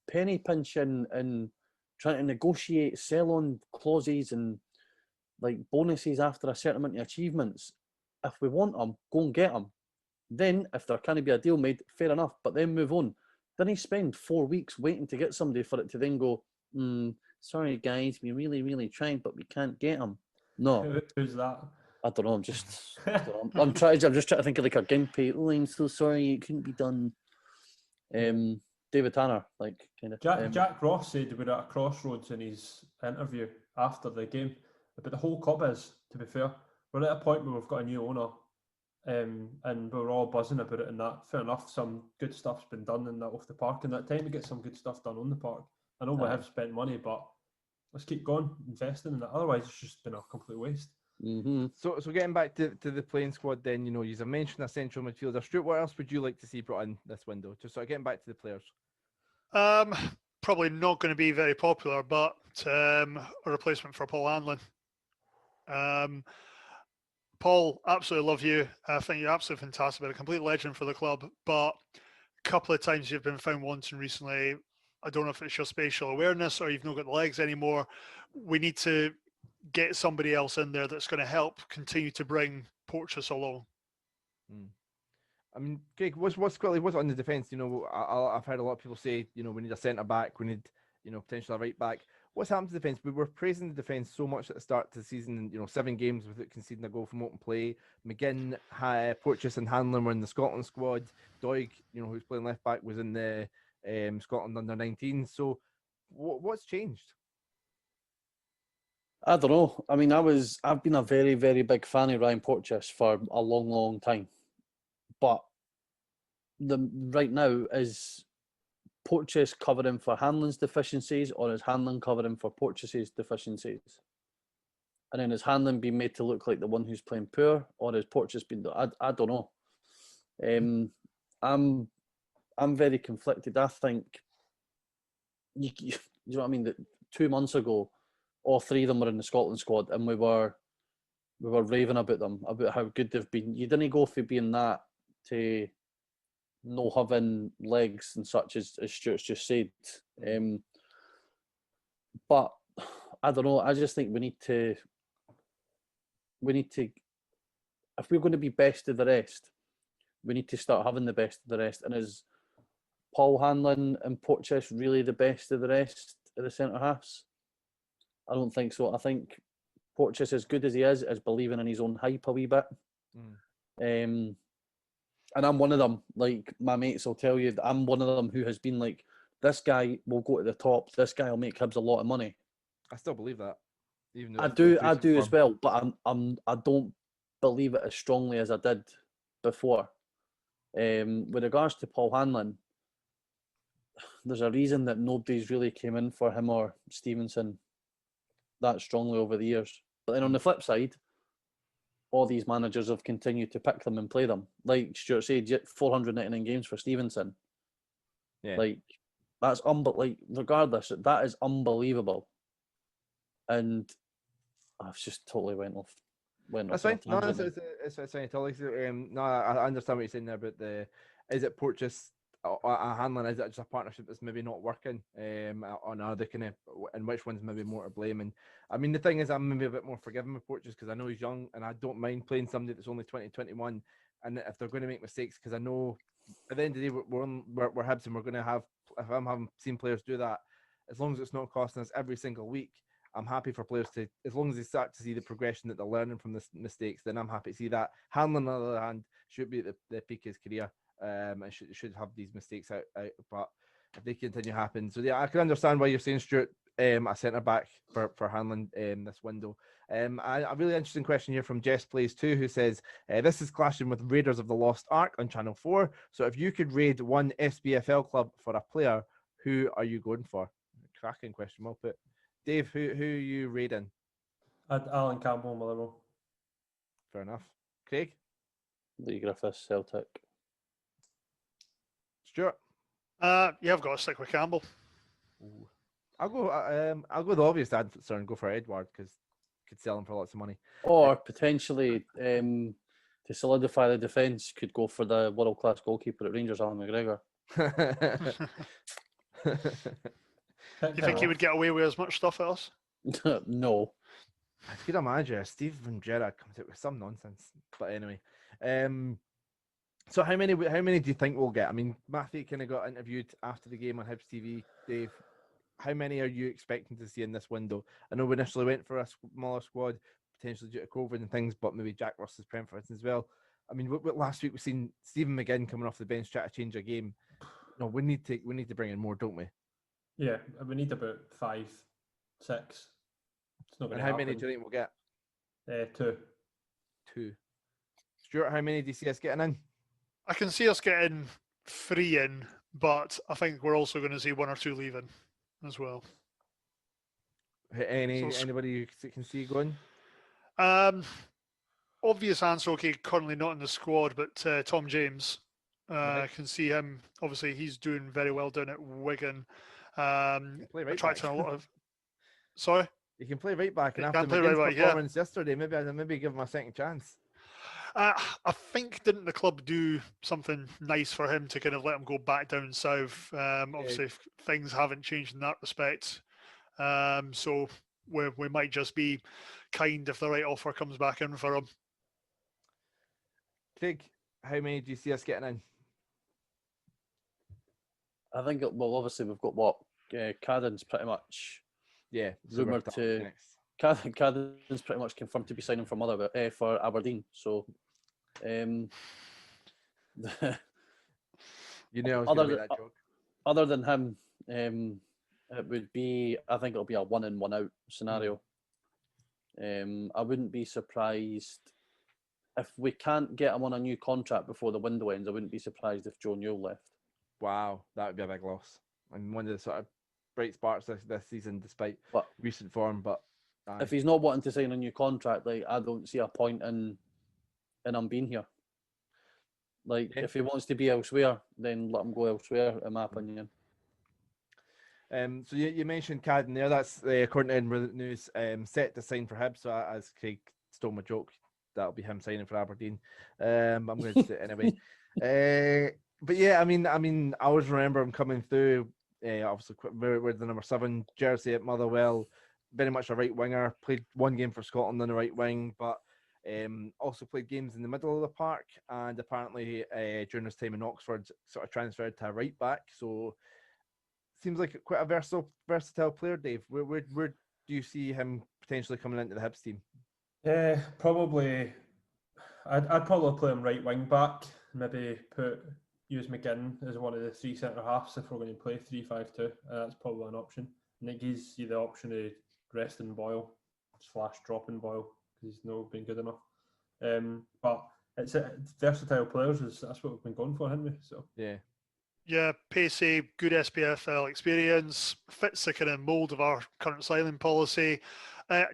penny pinching and trying to negotiate sell-on clauses and like bonuses after a certain amount of achievements. If we want them, go and get them. Then, if there can be a deal made, fair enough, but then move on. Then he spend 4 weeks waiting to get somebody for it to then go, sorry guys, we really, really tried, but we can't get them. No. Who's that? I don't know. I'm just trying to think of like a Gimpy. Oh, I'm so sorry, it couldn't be done. David Tanner, like kind of. Jack Ross said we're at a crossroads in his interview after the game. But the whole club is, to be fair, we're at a point where we've got a new owner, and we're all buzzing about it. And that, fair enough, some good stuff's been done in that off the park, and that time to get some good stuff done on the park. I know we have spent money, but let's keep going, investing in it. Otherwise, it's just been a complete waste. Mm-hmm. So getting back to the playing squad, then you have mentioned a central midfielder. Stuart, what else would you like to see brought in this window? Just sort of getting back to the players. Probably not going to be very popular, but a replacement for Paul Hanlon. Paul, absolutely love you. I think you're absolutely fantastic. Been a complete legend for the club, but a couple of times you've been found wanting recently. I don't know if it's your spatial awareness or you've not got the legs anymore. We need to get somebody else in there that's going to help continue to bring Porteous along. I mean, Greg, what's on the defence? I've heard a lot of people say, we need a centre back, we need, potentially a right back. What's happened to the defence? We were praising the defence so much at the start of the season, 7 games without conceding a goal from open play. McGinn, Porteous and Hanlon were in the Scotland squad. Doig, who's playing left back, was in the Scotland under 19. So what's changed? I don't know. I mean, I've been a very, very big fan of Ryan Porteous for a long, long time. But right now, is Porteous covering for Hanlon's deficiencies, or is Hanlon covering for Porteous's deficiencies? And then is Hanlon being made to look like the one who's playing poor, or is Porteous being? I don't know. I'm very conflicted. I think you know what I mean. That 2 months ago, all 3 of them were in the Scotland squad, and we were raving about them, about how good they've been. You didn't go for being that to no having legs and such, as Stuart's just said. But I don't know. I just think we need to. If we're going to be best of the rest, we need to start having the best of the rest. And is Paul Hanlon and Porteous really the best of the rest of the centre halves? I don't think so. I think Porteous, as good as he is believing in his own hype a wee bit. And I'm one of them. Like, my mates will tell you that I'm one of them who has been like, this guy will go to the top. This guy will make Hibs a lot of money. I still believe that. Even though I do as well, but I don't believe it as strongly as I did before. With regards to Paul Hanlon, there's a reason that nobody's really came in for him or Stevenson that strongly over the years. But then on the flip side, all these managers have continued to pick them and play them. Like Stuart said, 499 games for Stevenson. Yeah. Like, that's regardless, that is unbelievable. And I've just totally went off. That's fine. No, it's fine at all. No, I understand what you're saying there, but is it Porteous or Hanlon? Is it just a partnership that's maybe not working? On other kind of, and which one's maybe more to blame? And I mean, the thing is, I'm maybe a bit more forgiving with Porteous because I know he's young, and I don't mind playing somebody that's only 20, 21. And if they're going to make mistakes, because I know at the end of the day we're Hibs, and we're going to have. If I'm having seen players do that, as long as it's not costing us every single week, I'm happy for players to, as long as they start to see the progression that they're learning from this mistakes, then I'm happy to see that. Hanlon, on the other hand, should be at the peak of his career, and should have these mistakes out. But if they continue happen, so yeah, I can understand why you're saying Stuart, a centre back for Hanlon this window. A really interesting question here from Jess Plays 2, who says this is clashing with Raiders of the Lost Ark on Channel 4. So if you could raid one SPFL club for a player, who are you going for? Cracking question, well put. Dave, who are you raiding? Alan Campbell, Motherwell. Fair enough. Craig? Lee Griffiths, Celtic. Stuart? Yeah, I've got to stick with Campbell. Ooh. I'll go the obvious answer and go for Edward, because could sell him for lots of money. Or potentially, to solidify the defence, could go for the world-class goalkeeper at Rangers, Alan McGregor. Do you think he would get away with as much stuff as us? No. I could imagine Steve Van Gera comes out with some nonsense. But anyway, so how many do you think we'll get? I mean, Matthew kind of got interviewed after the game on Hibs TV. Dave, how many are you expecting to see in this window? I know we initially went for a smaller squad, potentially due to COVID and things, but maybe Jack Ross's preference as well. I mean, last week we've seen Stephen McGinn coming off the bench try to change a game. No, we need to bring in more, don't we? Yeah, we need about 5, 6. It's not going And to how happen. many do you think we'll get? 2. 2. Stuart, how many do you see us getting in? I can see us getting 3 in, but I think we're also going to see 1 or 2 leaving as well. Anybody you can see going? Obvious answer, okay, currently not in the squad, but Tom James. Right. Can see him. Obviously, he's doing very well down at Wigan. Play right back. Attracting a lot of. Sorry. You can play right back, and He after can play McGinn's right back, yeah. performance yesterday, maybe give him a second chance. I think didn't the club do something nice for him to kind of let him go back down south? Obviously, things haven't changed in that respect. So we might just be kind if the right offer comes back in for him. Craig, how many do you see us getting in? I think, obviously we've got what? Cadden's pretty much rumoured to... Cadden's pretty much confirmed to be signing for for Aberdeen. So, you know, I was going to make that joke. Other than him, it would be, I think it'll be a 1 in, 1 out scenario. I wouldn't be surprised if we can't get him on a new contract before the window ends. I wouldn't be surprised if Joe Newell left. Wow, that would be a big loss. And one of the sort of bright sparks this season, despite recent form. But if he's not wanting to sign a new contract, like, I don't see a point in him being here. Like, if he wants to be elsewhere, then let him go elsewhere, in my opinion. So you mentioned Cadden there. That's according to Edinburgh News, set to sign for Hibs. So as Craig stole my joke, that'll be him signing for Aberdeen. I'm going to say it anyway. But yeah, I mean, I always remember him coming through. Obviously, we're the number 7 jersey at Motherwell. Very much a right winger. Played 1 game for Scotland on the right wing, but also played games in the middle of the park. And apparently, during his time in Oxford, sort of transferred to a right back. So seems like quite a versatile player, Dave. Where do you see him potentially coming into the Hibs team? Probably. I'd probably play him right wing back. Maybe use McGinn as one of the 3 centre halves if we're going to play 3-5-2. That's probably an option. And it gives you the option of resting Boyle / dropping Boyle because he's not been good enough. But it's versatile players. That's what we've been going for, haven't we? So yeah, pacey, good SPFL experience, fits the kind of mould of our current signing policy.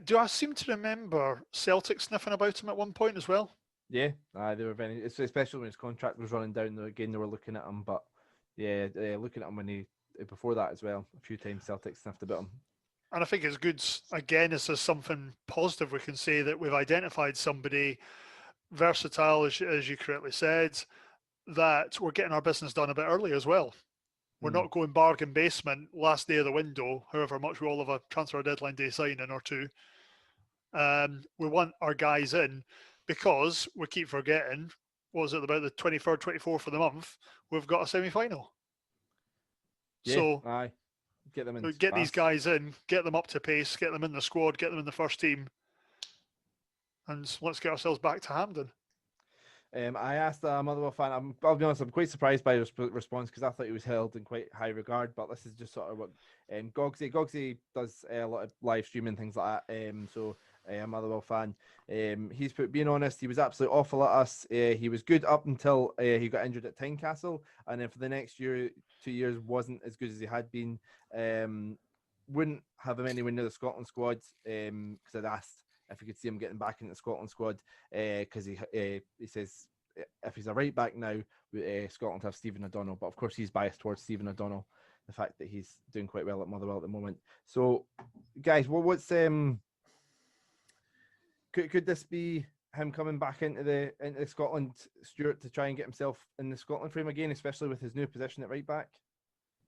Do I seem to remember Celtic sniffing about him at one point as well? Yeah, they were very, especially when his contract was running down. Again, they were looking at him, but looking at him when before that as well. A few times Celtic sniffed about him. And I think it's good, again, this is something positive we can say, that we've identified somebody versatile, as you correctly said, that we're getting our business done a bit early as well. We're not going bargain basement last day of the window, however much we all have a transfer deadline day signing or 2. We want our guys in because we keep forgetting, what was it, about the 23rd, 24th of the month, we've got a semi-final. Yeah, so aye. Get them in. So get these fast. guys in, get them up to pace, get them in the squad, get them in the first team, and let's get ourselves back to Hampden. I asked a Motherwell fan. I'll be honest. I'm quite surprised by his response because I thought he was held in quite high regard. But this is just sort of what Gogsy does a lot of live streaming things like that. So a Motherwell fan. He's put, being honest, he was absolutely awful at us. He was good up until he got injured at Tynecastle, and then for the next 2 years wasn't as good as he had been. Wouldn't have him anywhere near the Scotland squad because I'd asked if we could see him getting back into the Scotland squad, because he says if he's a right back now, Scotland have Stephen O'Donnell, but of course he's biased towards Stephen O'Donnell, the fact that he's doing quite well at Motherwell at the moment. So, guys, what's could this be him coming back into the Scotland, Stuart, to try and get himself in the Scotland frame again, especially with his new position at right back?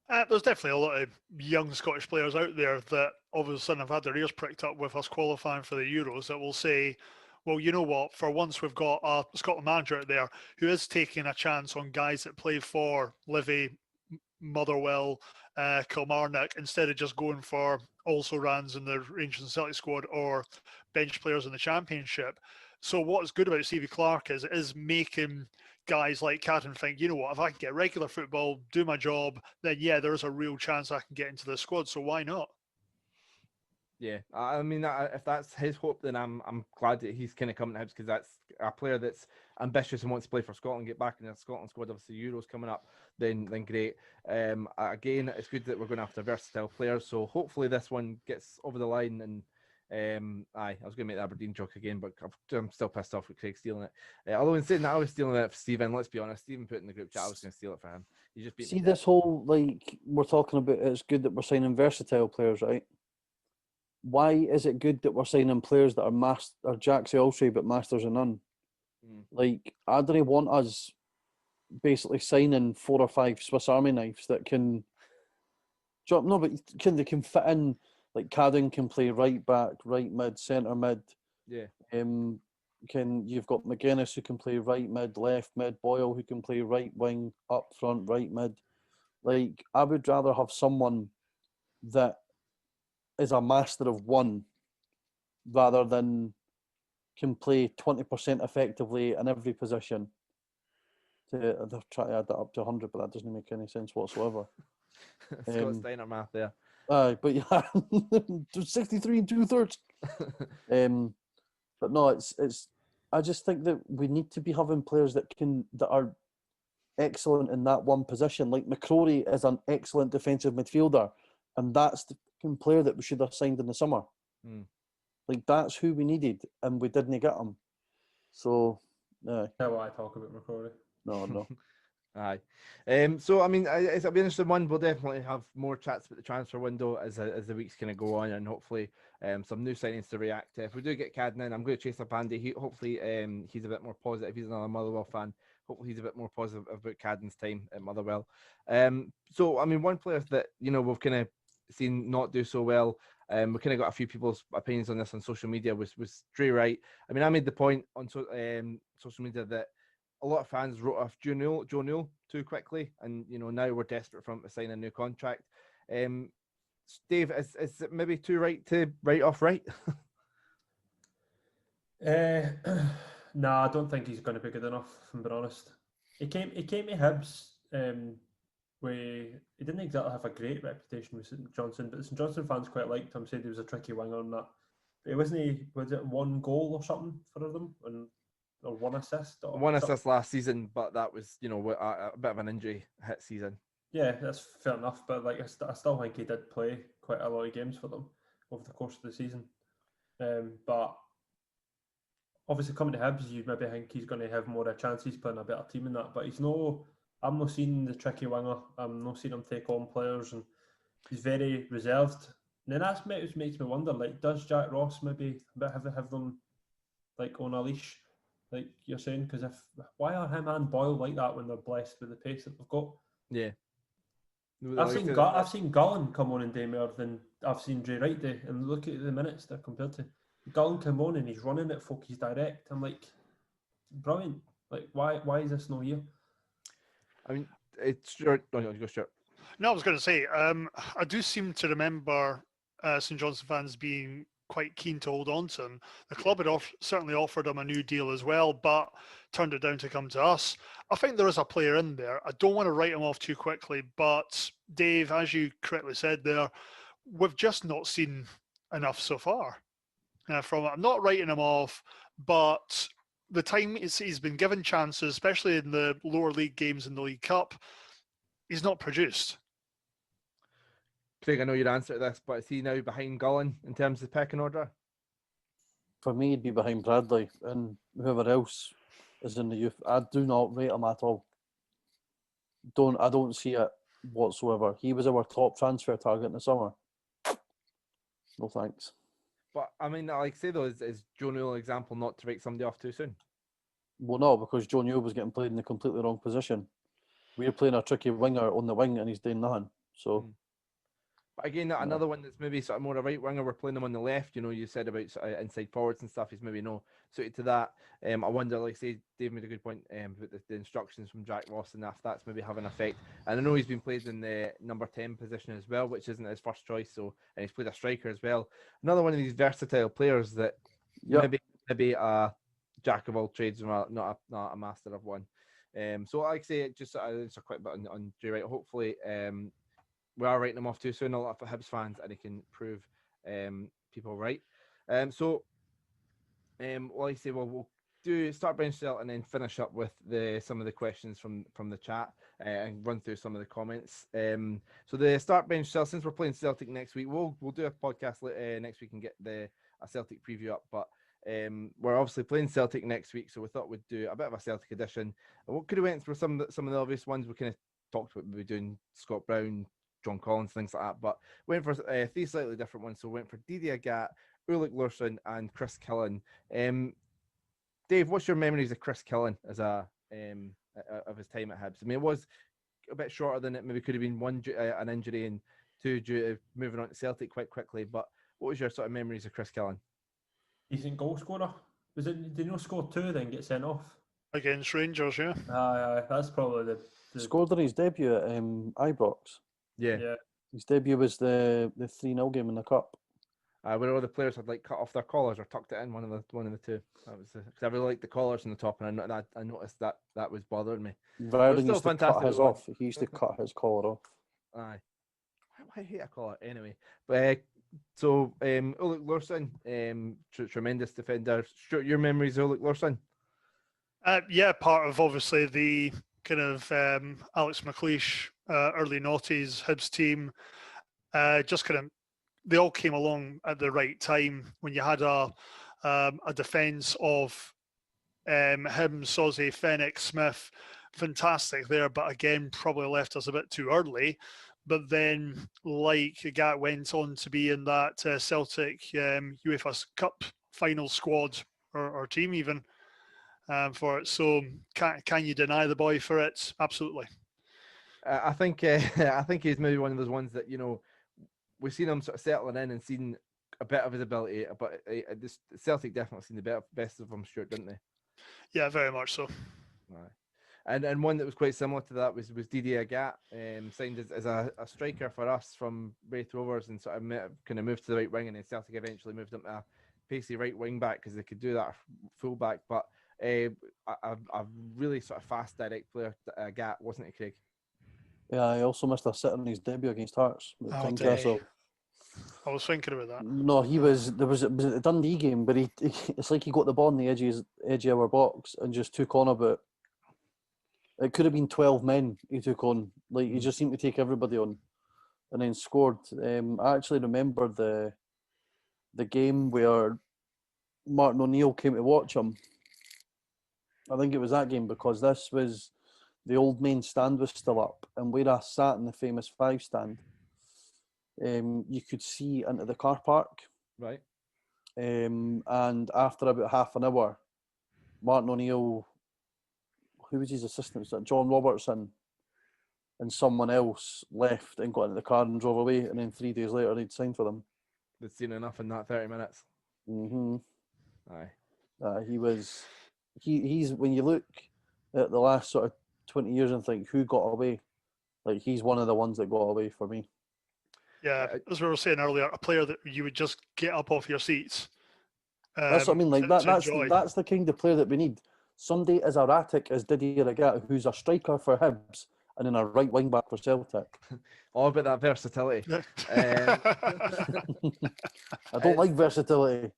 There's definitely a lot of young Scottish players out there that all of a sudden have had their ears pricked up with us qualifying for the Euros that will say, well, you know what, for once we've got a Scotland manager out there who is taking a chance on guys that play for Livy, Motherwell, Kilmarnock, instead of just going for also-rans in the Rangers and Celtic squad or bench players in the Championship. So what's good about Stevie Clarke is it is making guys like Cadden think, you know what, if I can get regular football, do my job, then yeah, there's a real chance I can get into the squad. So why not? Yeah, I mean, if that's his hope, then I'm glad that he's kind of coming to Hibs, because that's a player that's ambitious and wants to play for Scotland, get back in the Scotland squad. Obviously, Euros coming up, then great. Again, it's good that we're going after versatile players. So hopefully this one gets over the line. And I was going to make the Aberdeen joke again, but I'm still pissed off with Craig stealing it. Although in saying that, I was stealing it for Stephen. Let's be honest, Stephen put in the group chat I was going to steal it for him. He just beat See this whole, like, we're talking about, it's good that we're signing versatile players, right? Why is it good that we're signing players that are Jacks of all trades but masters of none? Like, I don't want us basically signing 4 or 5 Swiss Army knives that can drop. No, but they can fit in. Like, Cadden can play right back, right mid, centre mid. Yeah. You've got McGuinness who can play right mid, left mid, Boyle who can play right wing, up front, right mid. Like, I would rather have someone that is a master of one rather than can play 20% effectively in every position. They're trying to add that up to 100, but that doesn't make any sense whatsoever. Scott Steiner math there. But yeah, 63 and 2/3. But no, it's. I just think that we need to be having players that are excellent in that one position. Like McCrory is an excellent defensive midfielder, and that's the player that we should have signed in the summer. Like, that's who we needed, and we didn't get him. So, That's what I talk about McCrory. No. Aye. So I mean, it'll be an interesting one. We'll definitely have more chats about the transfer window as the weeks kind of go on, and hopefully some new signings to react to. If we do get Cadden in, I'm going to chase up Andy. Hopefully he's a bit more positive. He's another Motherwell fan. Hopefully he's a bit more positive about Cadden's time at Motherwell. So I mean, one player that we've kind of seen not do so well. We kind of got a few people's opinions on this on social media. Was Drey Wright. I mean, I made the point on social media that a lot of fans wrote off Joe Newell too quickly, and now we're desperate for him to sign a new contract. Dave, is it maybe too right to write off Wright? No, I don't think he's going to be good enough, if I'm being honest. He came to Hibs where he didn't exactly have a great reputation with St Johnstone, but the St Johnstone fans quite liked him, said he was a tricky winger and that. But was it 1 goal or something for them? Or 1 assist? Or one assist last season, but that was, a bit of an injury hit season. Yeah, that's fair enough. But like, I still think he did play quite a lot of games for them over the course of the season. But obviously coming to Hibs, you maybe think he's going to have more of a chance. He's playing a better team in that. But I'm not seeing the tricky winger. I'm not seeing him take on players, and he's very reserved. And then that makes me wonder, like, does Jack Ross maybe have them like on a leash, like you're saying? Because why are him and Boyle like that when they're blessed with the pace that they've got? Yeah. I've seen Gullen come on and do more than I've seen Drey Wright do, and look at the minutes they're compared to. Gullen come on and he's running at folk, he's direct. I'm like, brilliant. Like, why is this not here? I mean, it's Stuart. No, go Stuart. No, I was going to say, I do seem to remember St Johnstone fans being quite keen to hold on to him. The club had certainly offered him a new deal as well, but turned it down to come to us. I think there is a player in there. I don't want to write him off too quickly, but Dave, as you correctly said there, we've just not seen enough so far from it. I'm not writing him off, but the time he's been given chances, especially in the lower league games in the League Cup, he's not produced. Craig, I know your answer to this, but is he now behind Gullen in terms of pecking order? For me, he'd be behind Bradley and whoever else is in the youth. I do not rate him at all. I don't see it whatsoever. He was our top transfer target in the summer. No thanks. But I mean, like say though, is Joe Newell an example not to write somebody off too soon? Well, no, because Joe Newell was getting played in the completely wrong position. We're playing a tricky winger on the wing and he's doing nothing. So, But again, another one that's maybe sort of more a right winger. We're playing him on the left. You know, you said about sort of inside forwards and stuff. He's maybe no suited to that. I wonder, like say, Dave made a good point about the instructions from Jack Ross and if that's maybe having an effect. And I know he's been played in the number 10 position as well, which isn't his first choice. So, and he's played a striker as well. Another one of these versatile players that maybe a jack of all trades, not a master of one. So, like I say, just it's a quick bit on Drey Wright. Hopefully, we are writing him off too soon. A lot for Hibs fans, and he can prove people right. Like I say, we'll do start bench Celtic and then finish up with some of the questions from the chat and run through some of the comments. So the start bench Celtic, since we're playing Celtic next week, we'll do a podcast next week and get a Celtic preview up. But we're obviously playing Celtic next week, so we thought we'd do a bit of a Celtic edition. And what could have went through some of the obvious ones we kind of talked about, maybe doing Scott Brown, John Collins, things like that, but went for three slightly different ones. So went for Didier Agat, Ulrich Larsson, and Chris Killen. Dave, what's your memories of Chris Killen as of his time at Hibs? I mean, it was a bit shorter than it maybe could have been. One, an injury, and two, due to moving on to Celtic quite quickly. But what was your sort of memories of Chris Killen? Decent goal scorer. Did he not score 2 then get sent off? Against Rangers, yeah. Aye, that's probably the scored in his debut at Ibrox. Yeah. His debut was the 3-0 game in the cup. Where all the players had like cut off their collars or tucked it in, one of the two. That was because I really liked the collars on the top, and I noticed that was bothering me. Vardy used to cut his off. He used to cut his collar off. Aye, I hate a collar anyway. But so Ulrich Larsson, tremendous defender. Stuart, your memories of Ulrich Larsson? Yeah, part of obviously the kind of Alex McLeish early noughties Hibs team. Just kind of they all came along at the right time when you had a defence of him, Soze, Fenwick, Smith, fantastic there, but again probably left us a bit too early. But then, like Agat went on to be in that Celtic UEFA Cup final squad or team even for it. So can you deny the boy for it? Absolutely. I think he's maybe one of those ones that, you know, we've seen him sort of settling in and seen a bit of his ability, but this Celtic definitely seen the best of him, Stuart, didn't they? Yeah, very much so. Right. And one that was quite similar to that was Didier Agat, signed as a striker for us from Wraith Rovers and sort of kind of moved to the right wing, and then Celtic eventually moved him to a pacey right wing back because they could do that full back. But a really sort of fast, direct player, Agat, wasn't he, Craig? Yeah, he also missed a sit in his debut against Hearts. I was thinking about that. No, was it the Dundee game, but it's like he got the ball on the edge of our box and just took on about. It could have been 12 men he took on. Like he just seemed to take everybody on, and then scored. I actually remember the game where Martin O'Neill came to watch him. I think it was that game because this was the old main stand was still up, and where I sat in the famous 5 stand, you could see into the car park. Right. And after about half an hour, Martin O'Neill, who was his assistant? Was that John Robertson and someone else left and got into the car and drove away, and then 3 days later they'd signed for them. They'd seen enough in that 30 minutes. Aye. He's when you look at the last sort of 20 years and think who got away, Like, he's one of the ones that got away for me. Yeah, as we were saying earlier, a player that you would just get up off your seats. That's what I mean. Like to that's enjoy. the kind of player that we need. Somebody as erratic as Didier Regatta, who's a striker for Hibs and then a right wing back for Celtic. All about that versatility. I don't like versatility.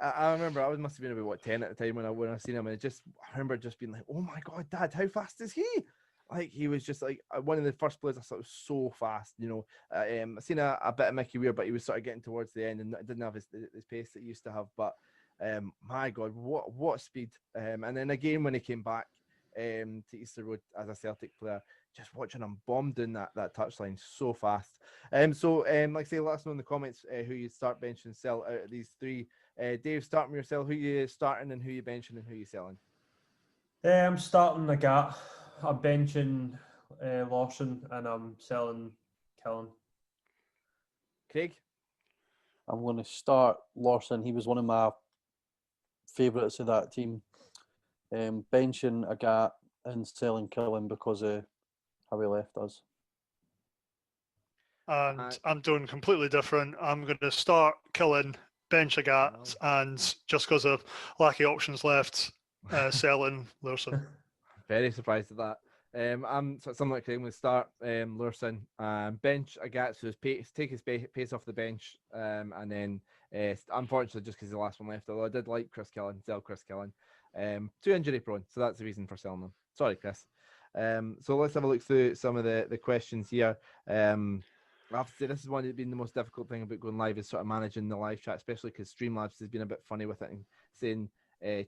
I remember I must have been about 10 at the time when I seen him, and I remember just being like, "Oh my god, Dad, how fast is he?" Like, he was just like one of the first players I thought was so fast. You know, I seen a bit of Mickey Weir, but he was sort of getting towards the end and didn't have his pace that he used to have. But my god, what speed! And then again when he came back to Easter Road as a Celtic player, just watching him bomb down that touchline so fast. So like I say, let us know in the comments who you start, bench, and sell out of these three. Dave, starting with yourself. Who you starting and who you benching and who you selling? I'm starting the Gat. I'm benching Lawson and I'm selling Killen. Craig? I'm going to start Lawson. He was one of my favourites of that team. Benching Agat and selling Killen because of how he left us. And I'm doing completely different. I'm going to start Killen, bench Agat, and just because of lack of options left, selling Lawson. Very surprised at that. I'm something like Craig. We start Lurson, bench Agat, so take his pace off the bench, and then unfortunately just because the last one left. Although I did like Chris Killen, sell Chris Killen, too injury prone, so that's the reason for selling them. Sorry, Chris. So let's have a look through some of the questions here. I have to say this is one that's been the most difficult thing about going live is sort of managing the live chat, especially because Streamlabs has been a bit funny with it and saying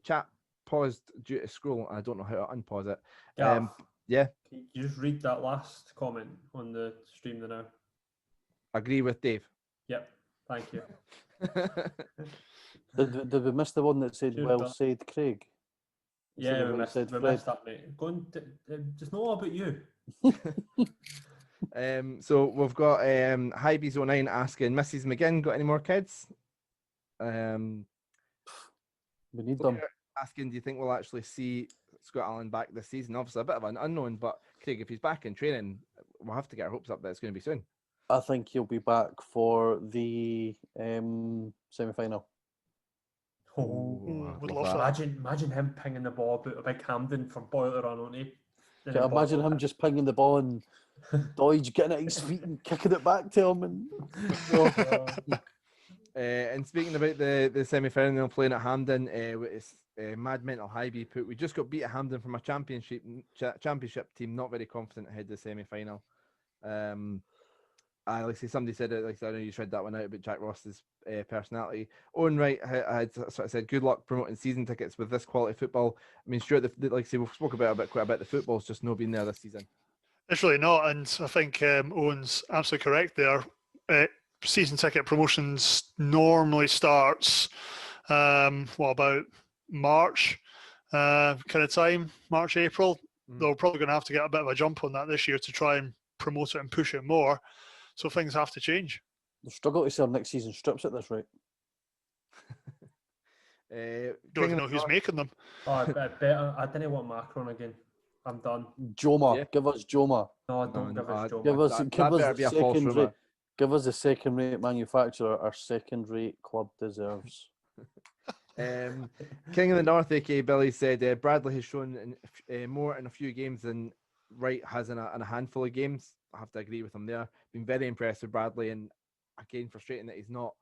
chat paused due to scroll. I don't know how to unpause it. Yeah. Can you just read that last comment on the stream now? Agree with Dave. Yep. Thank you. Did we miss the one that said, "Well said, Craig"? Yeah, we missed that, mate. Just know all about you. So we've got Hibs09 asking, Mrs. McGinn, got any more kids? We need them. Asking, do you think we'll actually see Scott Allen back this season? Obviously a bit of an unknown, but Craig, if he's back in training, we'll have to get our hopes up that it's going to be soon. I think he'll be back for the semi-final. Would love that. Imagine him pinging the ball about a big Hampden for Boiler on, won't he? Yeah, imagine him just pinging the ball and Doige getting at his feet and kicking it back to him. And speaking about the semi-final playing at Hampden, it's Mad Mental High put, we just got beat at Hampden from a championship team, not very confident ahead of the semi-final. Like say somebody said it, like I know you read that one out about Jack Ross's personality. Owen Wright had sort of said, "Good luck promoting season tickets with this quality football." I mean, sure, like I say, we've spoke about quite a bit. The football's just not been there this season. It's really not, and I think Owen's absolutely correct there. Season ticket promotions normally starts what about March kind of time, March, April. They're probably going to have to get a bit of a jump on that this year to try and promote it and push it more. So things have to change. They'll struggle to sell next season strips at this rate. Don't even know who's making them. I didn't want Macron again. I'm done. Joma, Yeah. Give us Joma. No, don't give us Joma. Give us a second-rate manufacturer our second-rate club deserves. King of the North, aka Billy, said Bradley has shown more in a few games than Wright has in a handful of games. I have to agree with him there. Been very impressed with Bradley, and again frustrating that he's not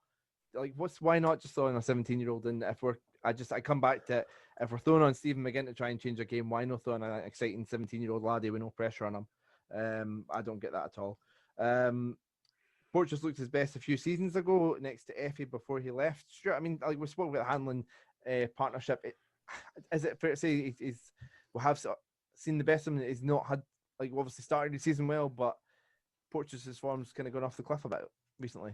like. Why not just throwing a 17-year-old? And I come back to if we're throwing on Stephen McGinn to try and change a game, why not throwing an exciting 17-year-old laddie with no pressure on him? I don't get that at all. Porteous looked his best a few seasons ago next to Effie before he left. Stuart, I mean, like we spoke about the Hanlon partnership. Is it fair to say we have seen the best of him? He's not had, like, obviously started the season well, but Porteous's form's kind of gone off the cliff a bit recently.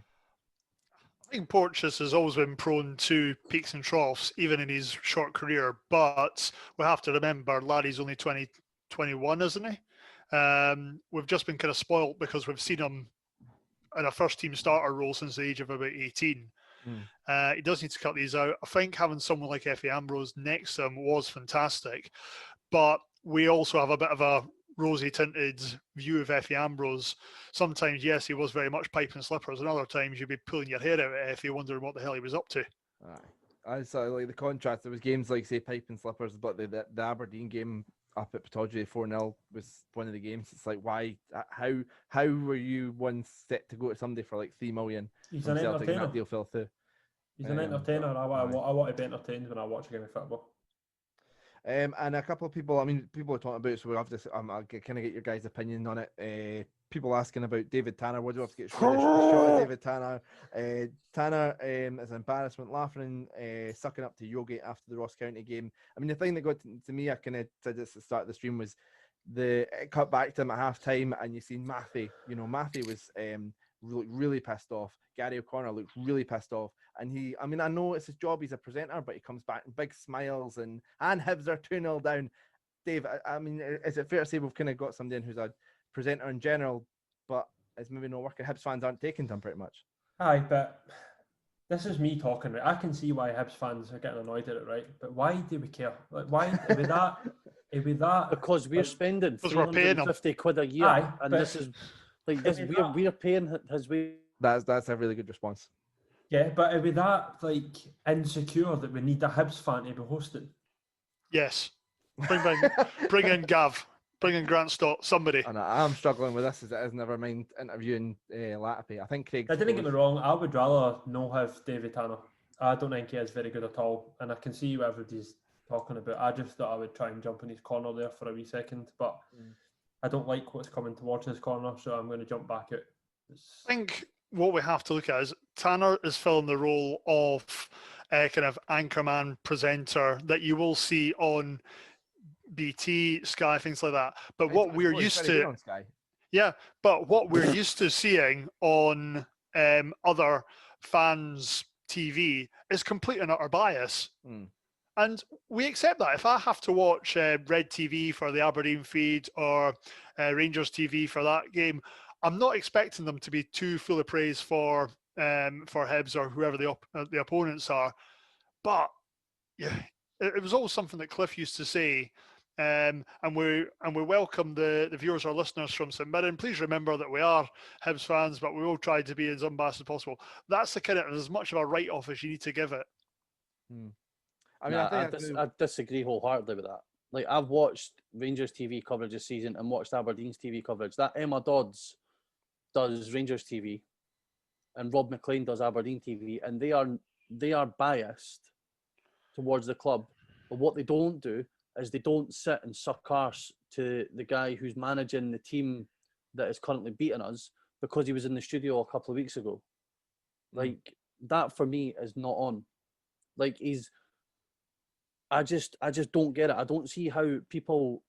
I think Porteous has always been prone to peaks and troughs, even in his short career. But we have to remember, Larry's only 21, isn't he? We've just been kind of spoilt because we've seen him in a first-team starter role since the age of about 18. He does need to cut these out. I think having someone like Effie Ambrose next to him was fantastic, but we also have a bit of a rosy-tinted view of Effie Ambrose. Sometimes, yes, he was very much pipe and slippers, and other times you'd be pulling your hair out at Effie, wondering what the hell he was up to. I saw like the contrast. There was games like, say, pipe and slippers, but the Aberdeen game up at Pittodrie 4-0 was one of the games. It's like, why? How were you once set to go to somebody for like 3 million? He's from an Celtic and entertainer. that deal fell through. He's an entertainer. I want to be entertained when I watch a game of football. And a couple of people, I mean, people are talking about, so we have to I'll kind of get your guys' opinion on it. People asking about David Tanner. What do we have to get a shot at David Tanner? Tanner is an embarrassment, laughing and sucking up to Yogi after the Ross County game. I mean, the thing that got to me, I kind of said this at the start of the stream, was it cut back to him at half time, and you seen Matthew. You know, Matthew was really pissed off. Gary O'Connor looked really pissed off. And I mean, I know it's his job, he's a presenter, but he comes back in big smiles and Hibs are 2-0 down. Dave, I mean, is it fair to say we've kind of got somebody in who's a presenter in general, but it's maybe not working? Hibs fans aren't taking to him pretty much. Aye, but this is me talking, right? I can see why Hibs fans are getting annoyed at it, right? But why do we care? Like, why with that? Because we're spending £350 a year, aye, and this is like this. We're paying his way. That's a really good response. Yeah, but are we that like insecure that we need a Hibs fan to be hosting? Yes. Bring in Gav. Bring in Grant Stott. Somebody. And I'm struggling with this as it is. Never mind interviewing Latipi. I think Craig. I didn't get me wrong. I would rather not have David Tanner. I don't think he is very good at all, and I can see what everybody's talking about. I just thought I would try and jump in his corner there for a wee second, but I don't like what's coming towards his corner, so I'm going to jump back out. I think what we have to look at is Tanner is filling the role of kind of anchorman presenter that you will see on BT, Sky, things like that. But what we're used to, but what we're used to seeing on other fans' TV is complete and utter bias. And we accept that. If I have to watch Red TV for the Aberdeen feed or Rangers TV for that game, I'm not expecting them to be too full of praise for Hibs or whoever the opponents are. But yeah, it was always something that Cliff used to say. And we welcome the viewers or listeners from St Mirren. Please remember that we are Hibs fans, but we will try to be as unbiased as possible. That's the kind of as much of a write-off as you need to give it. I mean, I disagree wholeheartedly with that. Like, I've watched Rangers TV coverage this season and watched Aberdeen's TV coverage. That Emma Dodds does Rangers TV, and Rob McLean does Aberdeen TV, and they are biased towards the club. But what they don't do is they don't sit and suck arse to the guy who's managing the team that is currently beating us because he was in the studio a couple of weeks ago. Like, that for me is not on. Like, I just don't get it. I don't see how people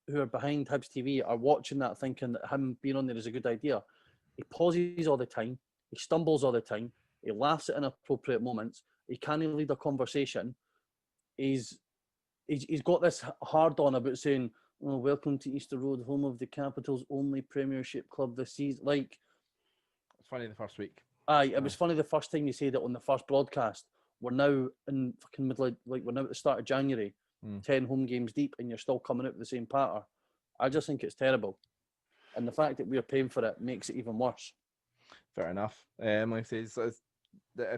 who are behind Hibs TV are watching that thinking that him being on there is a good idea. He pauses all the time. He stumbles all the time. He laughs at inappropriate moments. He can't lead a conversation. He's got this hard on about saying, "Oh, welcome to Easter Road, home of the Capital's only Premiership club this season." Like, it's funny the first week. Aye, it was funny the first time you said it on the first broadcast. We're now in fucking middle of, like, we're now at the start of January, 10 home games deep, and you're still coming out with the same patter. I just think it's terrible. And the fact that we're paying for it makes it even worse. Fair enough. Like I say,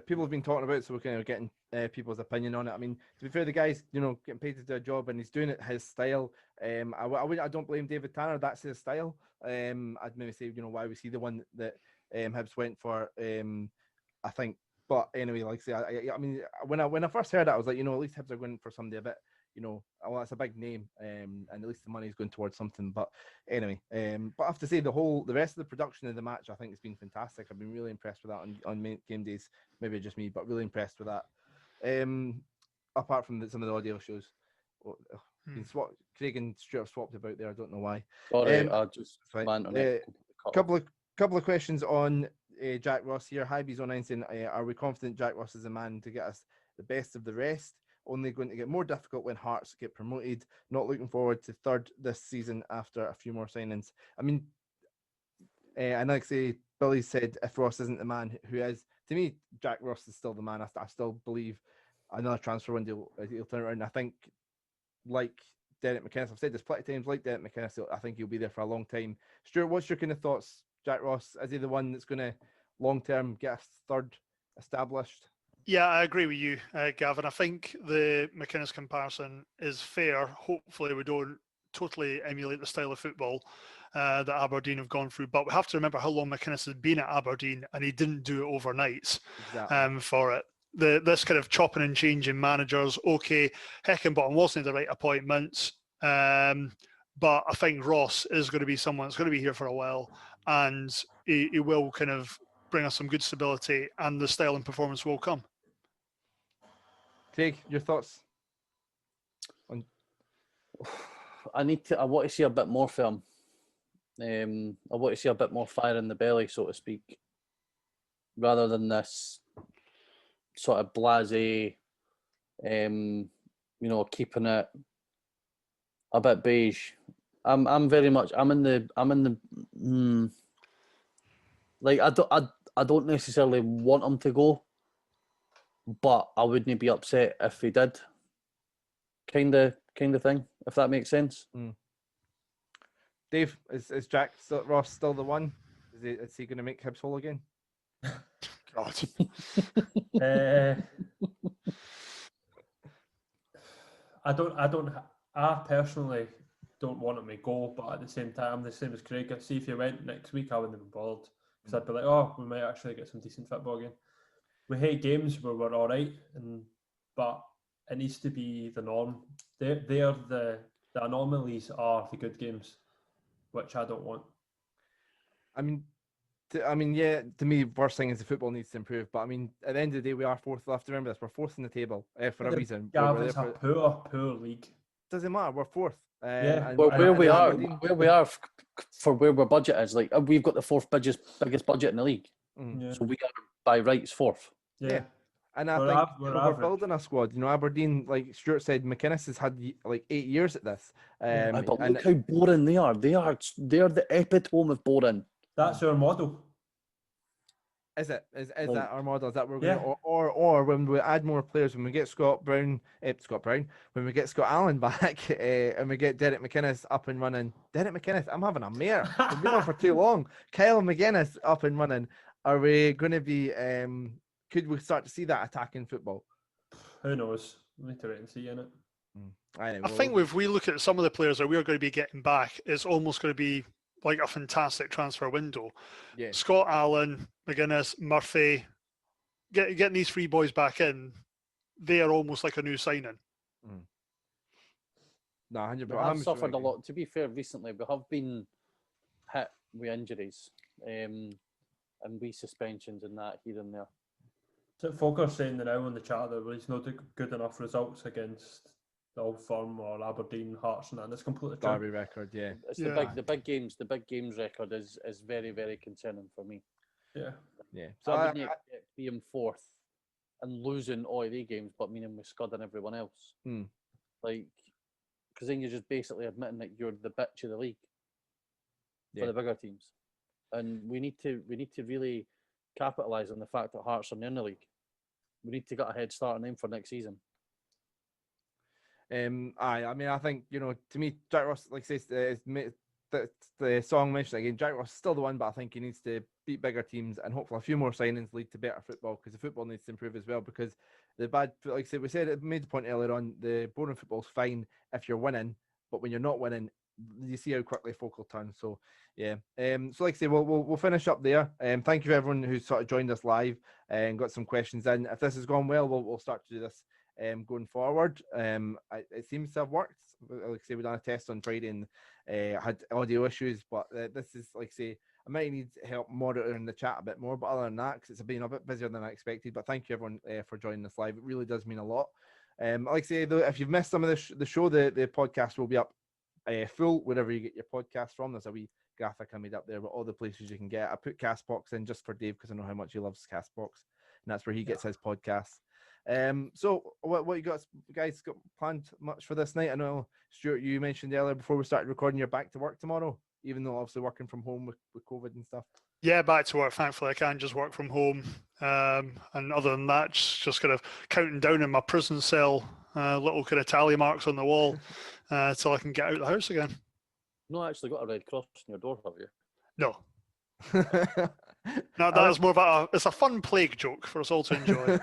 people have been talking about it, so we're kind of getting people's opinion on it. I mean, to be fair, the guy's, getting paid to do a job, and he's doing it his style. I don't blame David Tanner. That's his style. I'd maybe say, why was he the one that Hibs went for? I think. But anyway, like I say, I mean, when I first heard that, I was like, at least Hibs are going for somebody a bit, well, it's a big name, and at least the money's going towards something. But anyway, but I have to say the rest of the production of the match, I think, has been fantastic. I've been really impressed with that on game days. Maybe just me, but really impressed with that. Apart from some of the audio shows, Craig and Stuart have swapped about there. I don't know why. Sorry, I just couple of questions on Jack Ross here. Hybe's online saying, are we confident Jack Ross is a man to get us the best of the rest? Only going to get more difficult when Hearts get promoted. Not looking forward to third this season after a few more signings. I mean, and like I say, Billy said, if Ross isn't the man, who is? To me, Jack Ross is still the man. I still believe another transfer window he'll turn around. I think, like Derek McInnes. I've said this plenty of times, like Derek McInnes, I think he'll be there for a long time. Stuart, what's your kind of thoughts? Jack Ross, is he the one that's going to long-term get us third established? Yeah, I agree with you, Gavin. I think the McInnes comparison is fair. Hopefully we don't totally emulate the style of football that Aberdeen have gone through. But we have to remember how long McInnes has been at Aberdeen, and he didn't do it overnight. Exactly. For it. This kind of chopping and changing managers, okay, Heckenbottom wasn't the right appointment, but I think Ross is going to be someone that's going to be here for a while, and he will kind of bring us some good stability, and the style and performance will come. Craig, your thoughts? I want to see a bit more from him. I want to see a bit more fire in the belly, so to speak, rather than this sort of blasé, keeping it a bit beige. I'm in the like I don't necessarily want him to go, but I wouldn't be upset if he did. Kind of thing, if that makes sense. Dave, is Jack Ross still the one? Is he going to make Hibs whole again? God. I personally don't want him to go, but at the same time, I'm the same as Craig. See, if he went next week, I wouldn't have been bothered, because I'd be like, oh, we might actually get some decent football again. We hate games where we're all right, but it needs to be the norm. The anomalies are the good games, which I don't want. Yeah, to me, worst thing is the football needs to improve. But I mean, at the end of the day, we are fourth. We'll have to remember this. We're fourth in the table for a reason. It's a poor league. Doesn't matter. We're fourth. Where we are for where our budget is, like we've got the fourth biggest budget in the league, so we are by rights fourth. Yeah. And I think we're building a squad. Aberdeen, like Stuart said, McInnes has had like 8 years at this. But look how boring they are. They are the epitome of boring. That's our model. Is it? Is that our model? Is that where we're going? Or when we add more players, when we get when we get Scott Allen back, and we get Derek McInnes up and running. Derek McInnes, I'm having a mare. We've been on for too long. Kyle McGuinness up and running. Are we going to be? Could we start to see that attacking football? Who knows? We need to wait and see, innit? I think if we look at some of the players that we're going to be getting back, it's almost going to be like a fantastic transfer window. Yeah. Scott Allen, McGuinness, Murphy, getting these three boys back in, they are almost like a new signing. No, 100%. We have suffered a lot. To be fair, recently we have been hit with injuries and wee suspensions and that here and there. So folk are saying now on the chat that he's not good enough results against the Old Firm or Aberdeen, Hearts, and that. And it's completely true. Derby record, yeah. It's the big games record is very, very concerning for me. Yeah. So I wouldn't expect being fourth and losing all the games, but meaning with Scud and everyone else. Like, because then you're just basically admitting that you're the bitch of the league for the bigger teams, and we need to really capitalise on the fact that Hearts are in the league. We need to get a head start on them for next season. I think, to me, Jack Ross, like I say, the song mentioned again, Jack Ross is still the one, but I think he needs to beat bigger teams, and hopefully a few more signings lead to better football, because the football needs to improve as well, because the bad, like I said, it made the point earlier on, the boring football's fine if you're winning, but when you're not winning, you see how quickly folk will turn. So yeah. So like I say, we'll finish up there. Thank you to everyone who's sort of joined us live and got some questions in. If this has gone well, we'll start to do this going forward. It seems to have worked. Like I say, we done a test on Friday and had audio issues, but this is, like I say, I might need help monitoring the chat a bit more, but other than that, because it's been a bit busier than I expected. But thank you everyone for joining us live. It really does mean a lot. Like I say, though, if you've missed some of the show, the podcast will be up full wherever you get your podcast from. There's a wee graphic I made up there with all the places you can get. I put Castbox in just for Dave because I know how much he loves Castbox, and that's where he gets his podcasts. So what you guys got planned much for this night? I know, Stuart, you mentioned earlier before we started recording, you're back to work tomorrow, even though obviously working from home with COVID and stuff. Yeah, back to work. Thankfully, I can just work from home. And other than that, just kind of counting down in my prison cell, little kind of tally marks on the wall. till I can get out of the house again. Not actually got a Red Cross on your door, have you? No. No, that is more about it's a fun plague joke for us all to enjoy.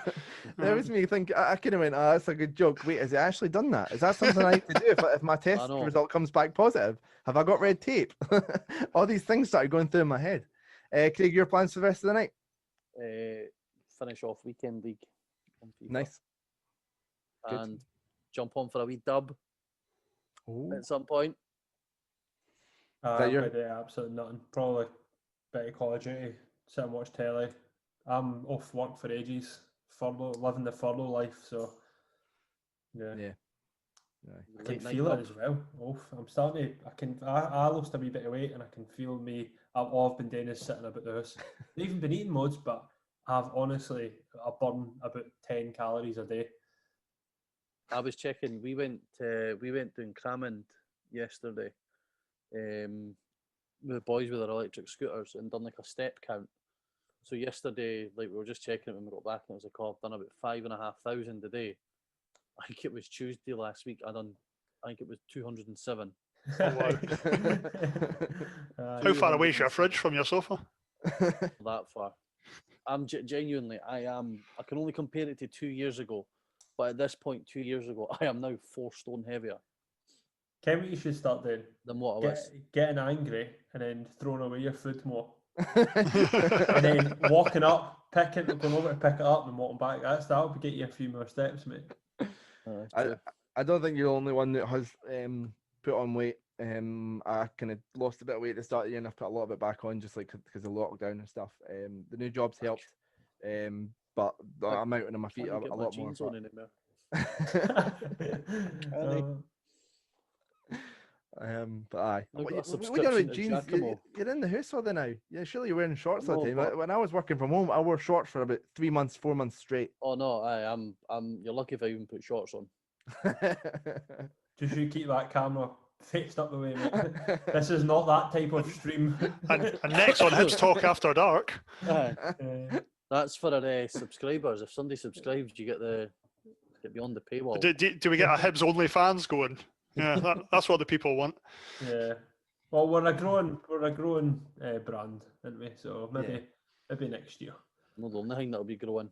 That was me think I kind of went, oh, that's a good joke. Wait, has it actually done that? Is that something I need to do if my test know. result comes back positive? Have I got red tape? All these things started going through my head. Craig, your plans for the rest of the night? Finish off weekend league on FIFA. Nice. Good. And jump on for a wee dub Ooh. at some point. I'm going to do absolutely nothing. Probably bit of Call of Duty, sit and watch telly. I'm off work for ages, living the furlough life, so yeah. I can feel it as well. I'm starting to. I lost a wee bit of weight, and I can feel me. All I've been doing is sitting about the house. I've even been eating loads, but I burn about 10 calories a day. I was checking. We went doing Cramond yesterday. With the boys with their electric scooters and done like a step count. So yesterday, like we were just checking it when we got back, and it was like, I've done about 5,500 a day. I think it was Tuesday last week. I think it was 207. Oh, wow. How far away is your fridge from your sofa? That far. I'm genuinely. I can only compare it to 2 years ago, but at this point, 2 years ago, I am now 4 stone heavier. Ken, what you should start doing? Than what I was. Getting angry and then throwing away your food more. And then walking up, going over to pick it up and walking back. That'll get you a few more steps, mate. I don't think you're the only one that has put on weight. I kind of lost a bit of weight at the start of the year, and I've put a lot of it back on just like because of lockdown and stuff. The new jobs helped, but I'm out on my feet a lot more. But aye. What are you doing with jeans? You're in the house all day now. Yeah, surely you're wearing shorts all the time. When I was working from home, I wore shorts for about 3 months, 4 months straight. Oh no, I'm. You're lucky if I even put shorts on. Just you keep that camera faced up the way, mate. This is not that type of stream. and next on Hibs Talk After Dark. That's for our subscribers. If somebody subscribes, you get beyond the paywall. Do we get a Hibs only fans going? Yeah, that's what the people want. Yeah. Well, we're a growing brand, aren't we? So maybe next year. Not the only thing that'll be growing.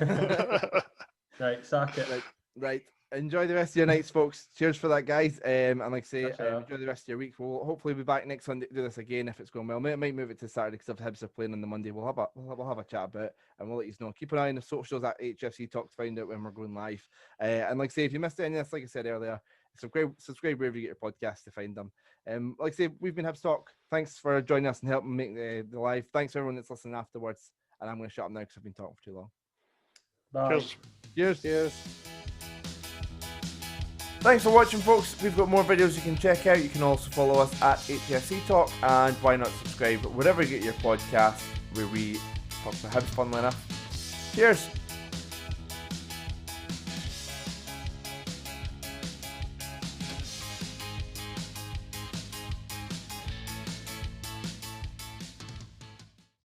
Right, sack it. Right. Enjoy the rest of your nights, folks. Cheers for that, guys. And like I say, enjoy the rest of your week. We'll hopefully be back next Sunday to do this again if it's going well. Might move it to Saturday because if Hibs are playing on the Monday, we'll have a chat about it and we'll let you know. Keep an eye on the socials at HFC Talk to find out when we're going live. And like I say, if you missed any of this, like I said earlier, subscribe wherever you get your podcasts to find them. Like I say, we've been Hibs Talk. Thanks for joining us and helping make the live. Thanks to everyone that's listening afterwards. And I'm going to shut up now because I've been talking for too long. Bye. Cheers. Thanks for watching, folks. We've got more videos you can check out. You can also follow us at HFC Talk, and why not subscribe wherever you get your podcasts, where we talk to Hibs, funnily enough. Cheers.